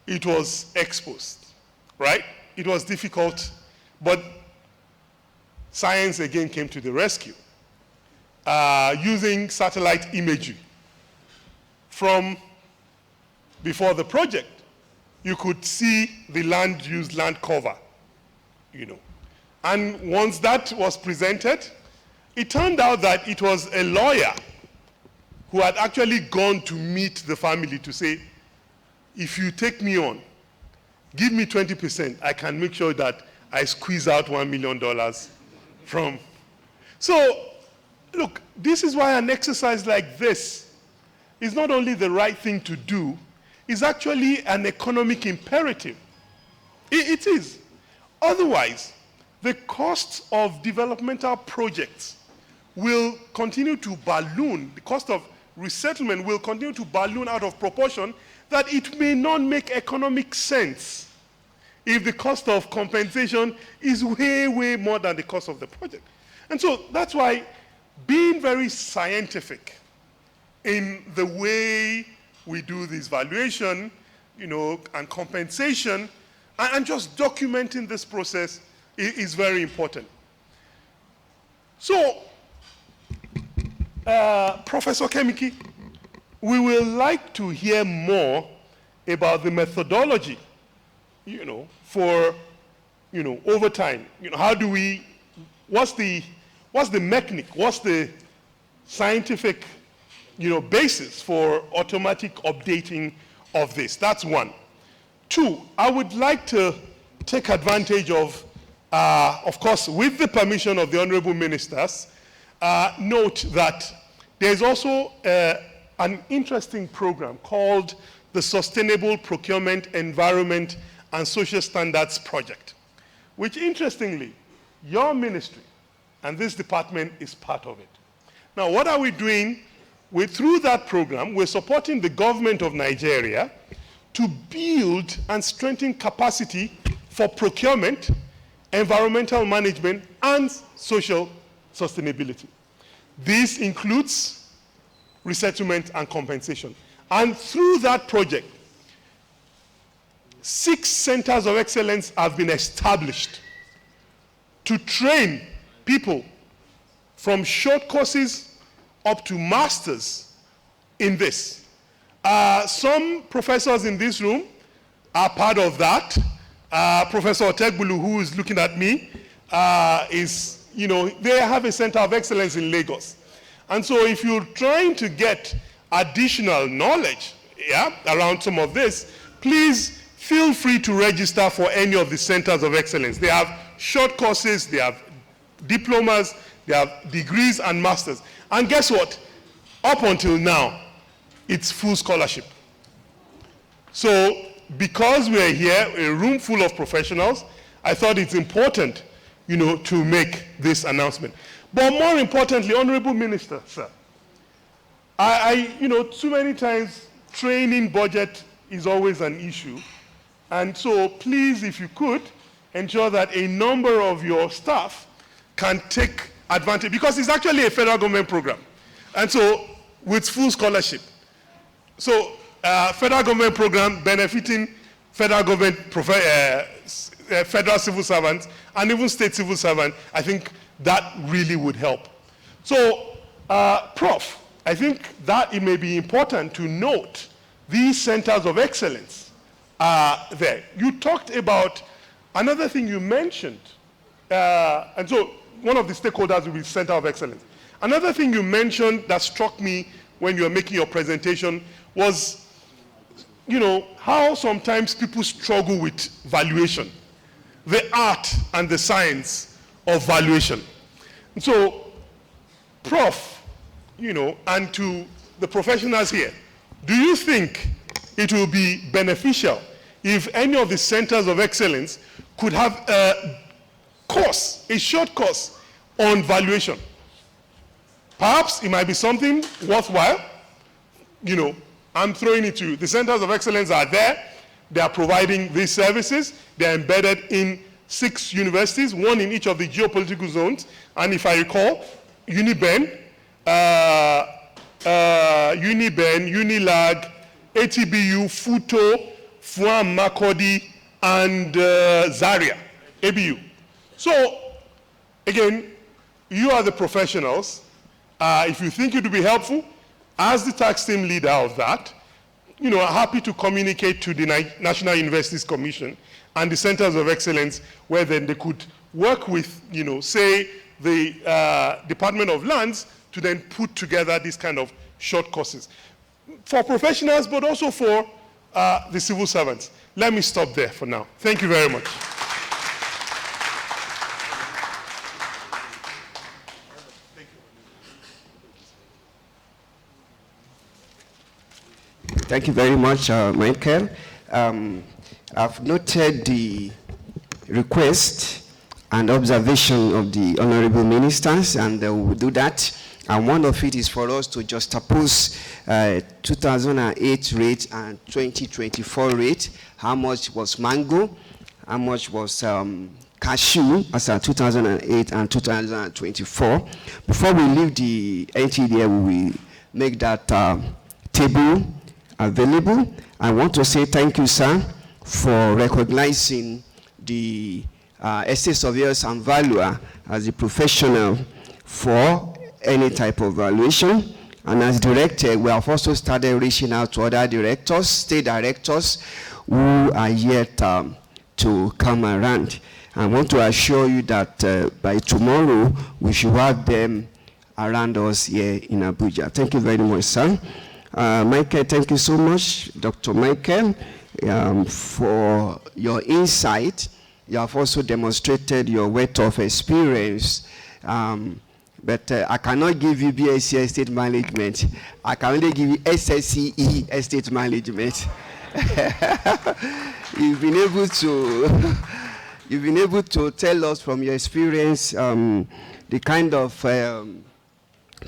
it was exposed, right? It was difficult, but science again came to the rescue. Using satellite imagery from before the project, you could see the land use, land cover, you know. And once that was presented, it turned out that it was a lawyer who had actually gone to meet the family to say, if you take me on, give me 20%, I can make sure that I squeeze out $1 million from. So, look, this is why an exercise like this is not only the right thing to do, it's actually an economic imperative. It is. Otherwise, the cost of developmental projects will continue to balloon. The cost of resettlement will continue to balloon out of proportion, that it may not make economic sense if the cost of compensation is way, way more than the cost of the project. And so that's why being very scientific in the way we do this valuation, and compensation, and just documenting this process is very important. So, Professor Kemiki, we will like to hear more about the methodology, for, over time. How do we, what's the mechanic, what's the scientific, basis for automatic updating of this? That's one. Two, I would like to take advantage of course, with the permission of the honorable ministers, note that there's also an interesting program called the Sustainable Procurement, Environment, and Social Standards Project, which interestingly, your ministry and this department is part of it. Now, what are we doing? Through that program, we're supporting the government of Nigeria to build and strengthen capacity for procurement, environmental management, and social sustainability. This includes resettlement and compensation. And through that project, 6 centers of excellence have been established to train people from short courses up to masters in this. Some professors in this room are part of that. Professor Otegbulu, who is looking at me, they have a center of excellence in Lagos. And so if you're trying to get additional knowledge around some of this, please feel free to register for any of the centers of excellence. They have short courses, they have diplomas, they have degrees and masters. And guess what? Up until now, it's full scholarship. So because we're here, a room full of professionals, I thought it's important, to make this announcement. But more importantly, Honorable Minister, sir, too many times training budget is always an issue. And so please, if you could, ensure that a number of your staff can take advantage, because it's actually a federal government program. And so with full scholarship. So federal government program benefiting federal government, federal civil servants, and even state civil servants, I think that really would help. So, Prof, I think that it may be important to note these centers of excellence there. You talked about another thing you mentioned, and so one of the stakeholders will be Center of Excellence. Another thing you mentioned that struck me when you were making your presentation was, how sometimes people struggle with valuation, the art and the science of valuation. And so, Prof, and to the professionals here, do you think it will be beneficial if any of the centers of excellence could have a course, a short course on valuation? Perhaps it might be something worthwhile. I'm throwing it to you. The centers of excellence are there. They are providing these services. They are embedded in 6 universities, 1 in each of the geopolitical zones. And if I recall, UNIBEN, UNILAG, ATBU, FUTO, FUAM, Makurdi, and Zaria, ABU. So, again, you are the professionals. If you think it would be helpful, as the tax team leader of that, happy to communicate to the National Universities Commission and the Centers of Excellence, where then they could work with, say, the Department of Lands to then put together these kind of short courses for professionals, but also for the civil servants. Let me stop there for now. Thank you very much. Thank you very much, Michael. I've noted the request and observation of the honorable ministers, and we'll do that. And one of it is for us to juxtapose 2008 rate and 2024 rate. How much was mango? How much was cashew as at 2008 and 2024? Before we leave the Ntdf, we will make that table available. I want to say thank you, sir, for recognizing the estate surveyors and valuer as a professional for any type of valuation. And as director, we have also started reaching out to other directors, state directors, who are yet to come around. I want to assure you that by tomorrow, we should have them around us here in Abuja. Thank you very much, sir. Michael, thank you so much, Dr. Michael, for your insight. You have also demonstrated your wealth of experience. But I cannot give you BSc Estate Management. I can only give you SSCE Estate Management. You've been able to tell us from your experience the kind of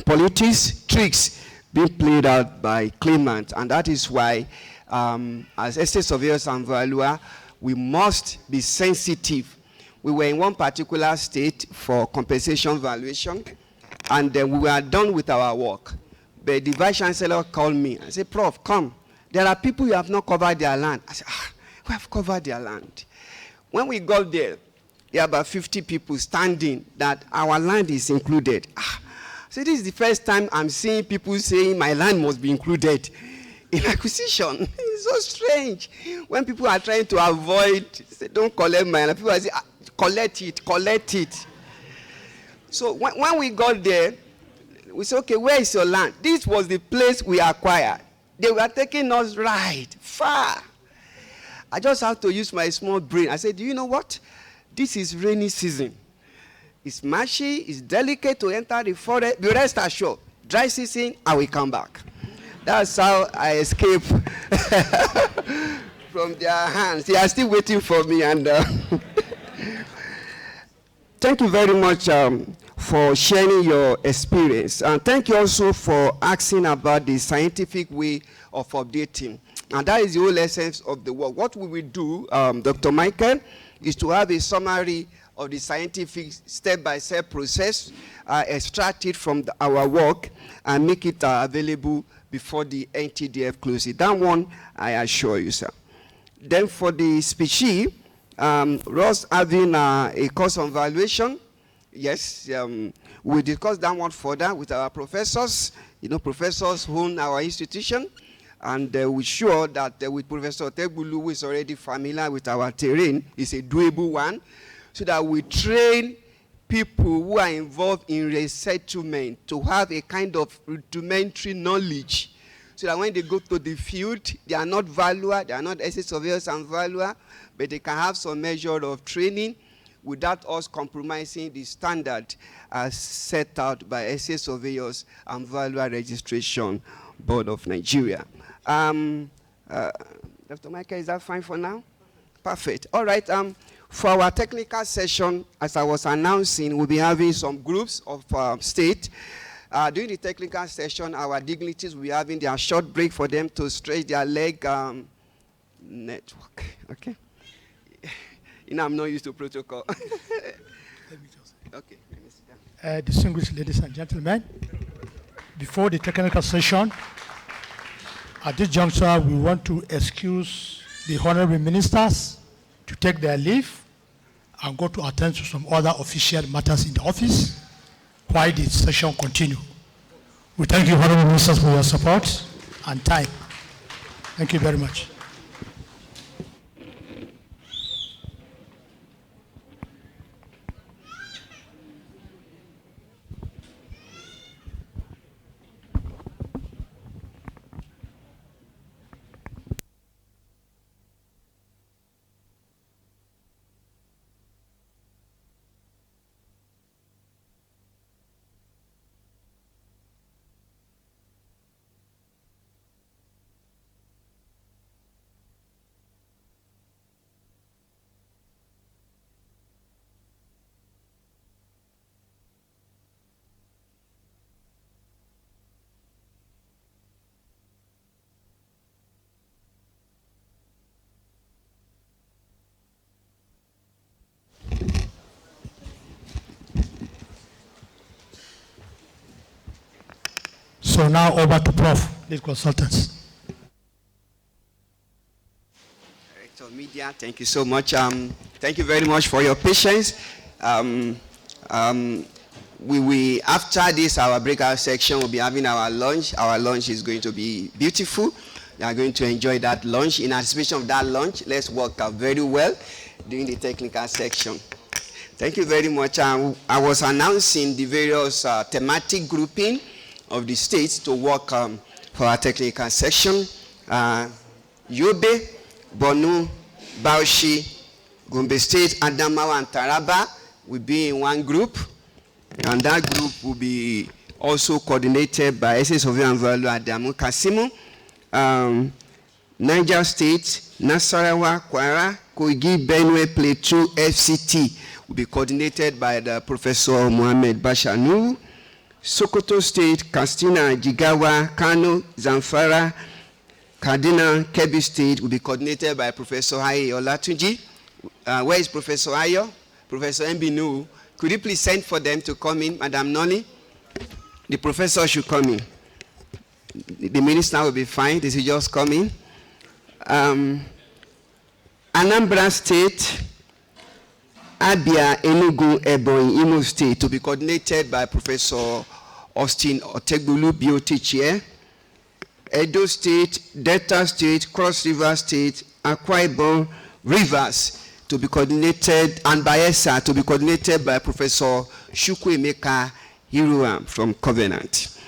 politics, tricks being played out by claimants, and that is why, as estate surveyors and valuer, we must be sensitive. We were in one particular state for compensation valuation, and then we were done with our work. But the vice chancellor called me and said, "Prof, come. There are people who have not covered their land." I said, "We have covered their land." When we got there, there were about 50 people standing that our land is included. So this is the first time I'm seeing people saying my land must be included in acquisition. It's so strange. When people are trying to avoid, say, don't collect my land, people are saying, collect it, collect it. So when we got there, we said, okay, where is your land? This was the place we acquired. They were taking us right, far. I just have to use my small brain. I said, do you know what? This is rainy season. It's marshy, it's delicate to enter the forest. Be rest assured, dry season, I will come back. That's how I escape from their hands. They are still waiting for me. And thank you very much for sharing your experience. And thank you also for asking about the scientific way of updating. And that is the whole essence of the work. What we will do, Dr. Michael, is to have a summary of the scientific step-by-step process, extract it from our work, and make it available before the Ntdf closes. That one, I assure you, sir. Then for the species, Ross having a course on valuation. Yes, we'll discuss that one further with our professors. You know, professors own our institution. And we're sure that with Professor Tegbulu, who is already familiar with our terrain, is a doable one, so that we train people who are involved in resettlement to have a kind of rudimentary knowledge, so that when they go to the field, they are not valuer, they are not estate surveyors and valuer, but they can have some measure of training without us compromising the standard as set out by estate surveyors and valuer registration Board of Nigeria. Dr. Michael, is that fine for now? Perfect. All right. For our technical session, as I was announcing, we'll be having some groups of state. During the technical session, our dignitaries will be having their short break for them to stretch their leg network. Okay. You know, I'm not used to protocol. Let me just. Okay. Let me sit down. Distinguished ladies and gentlemen, before the technical session, at this juncture, we want to excuse the honorable ministers to take their leave and go to attend to some other official matters in the office while the session continues. We thank you, honorable ministers, for your support and time. Thank you very much. So now over to Prof, lead consultants. Director of Media, thank you so much. Thank you very much for your patience. After this, our breakout section, will be having our lunch. Our lunch is going to be beautiful. You are going to enjoy that lunch. In anticipation of that lunch, let's work out very well during the technical section. Thank you very much. I was announcing the various thematic grouping of the states to work for our technical section. Yobe, Borno, Bauchi, Gombe State, Adamawa, and Taraba will be in one group. And that group will be also coordinated by SS of Anvalu Adamu Kasimu. Niger State, Nasarawa, Kwara, Kogi, Benue, Plateau, FCT will be coordinated by the Professor Mohamed Bashanu. Sokoto State, Katsina, Jigawa, Kano, Zamfara, Kaduna, Kebbi State will be coordinated by Professor Ayo Olatunji. Where is Professor Ayo? Professor Mbinu. Could you please send for them to come in, Madam Noli? The professor should come in. The minister will be fine. This is just coming. Anambra State, Abia, Enugu, Ebonyi, Imo State to be coordinated by Professor Austin Otegbulu, BOT Chair. Edo State, Delta State, Cross River State, Akwa Ibom, Rivers to be coordinated, and Bayelsa to be coordinated by Professor Chukwuemeka Hiruam from Covenant.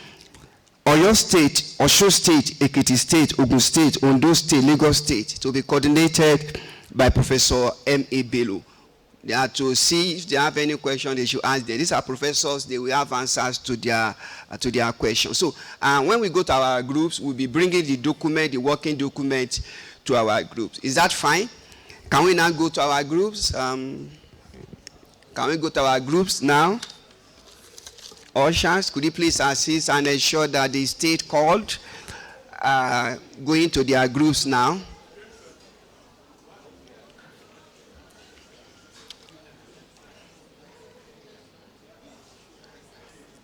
Oyo State, Osho State, Ekiti State, Ogun State, Ondo State, Lagos State to be coordinated by Professor M.A. Bello. They are to see if they have any question, they should ask them. These are professors, they will have answers to their questions. So when we go to our groups, we'll be bringing the document, the working document to our groups. Is that fine? Can we now go to our groups? Can we go to our groups now? Ushers, could you please assist and ensure that the state called going to their groups now?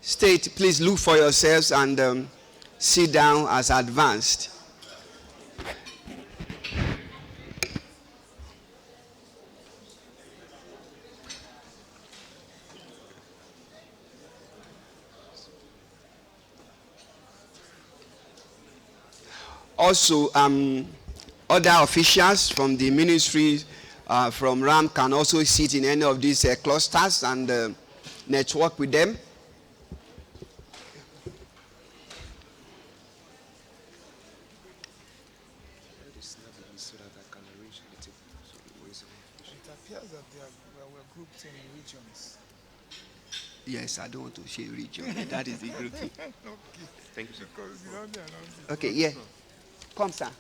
State, please look for yourselves and sit down as advanced. Also, other officials from the ministry, from RAM, can also sit in any of these clusters and network with them. Yes, I don't want to share region. That is the group. Okay. Thank you. Okay, yeah. Come, sir.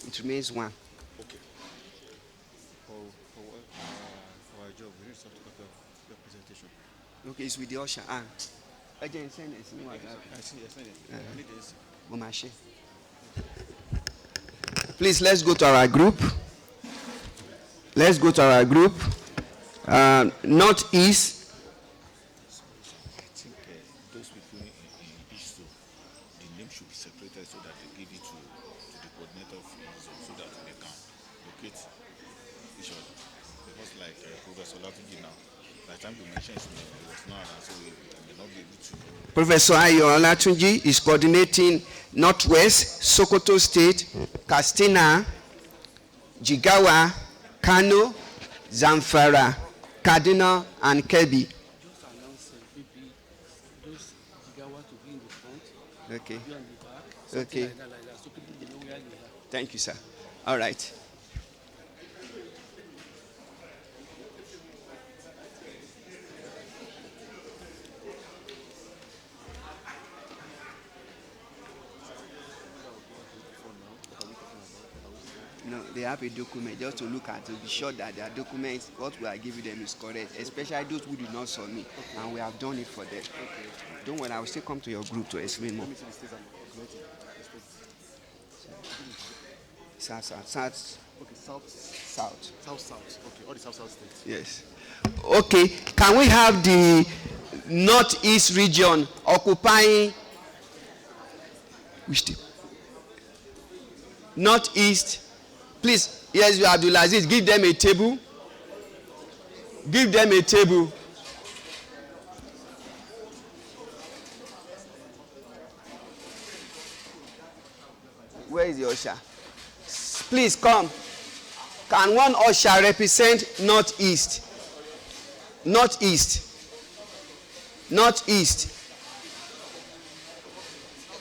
It remains one. Okay. For our job, we need some copy of your presentation. Okay, it's with the usher. Again, send it. I see it. I need this. Please, let's go to our group. Let's go to our group. Northeast. Those people in each zone, the name should be separated so that they give it to the coordinator of each zone so that they can locate each other. Because like Professor Olatunji now, by the time we mentioned his name, it was not around, so we may not be able to. Professor Ayo Olatunji is coordinating Northwest, Sokoto State, Katsina, Jigawa, Kano, Zamfara, Kaduna, and Kebbi. Okay. Okay. Thank you, sir. All right. No, they have a document just to look at to be sure that their documents, what we are giving them is correct, especially those who did not submit, and we have done it for them. Okay. Don't worry, I will still come to your group to explain more. South. Okay, South. Okay, all the South states. Yes. Okay, can we have the Northeast region occupying Which team? Northeast. Please, yes, you Abdulaziz, give them a table. Give them a table. Where is the usher? Please come. Can one usher represent Northeast? Northeast. Northeast.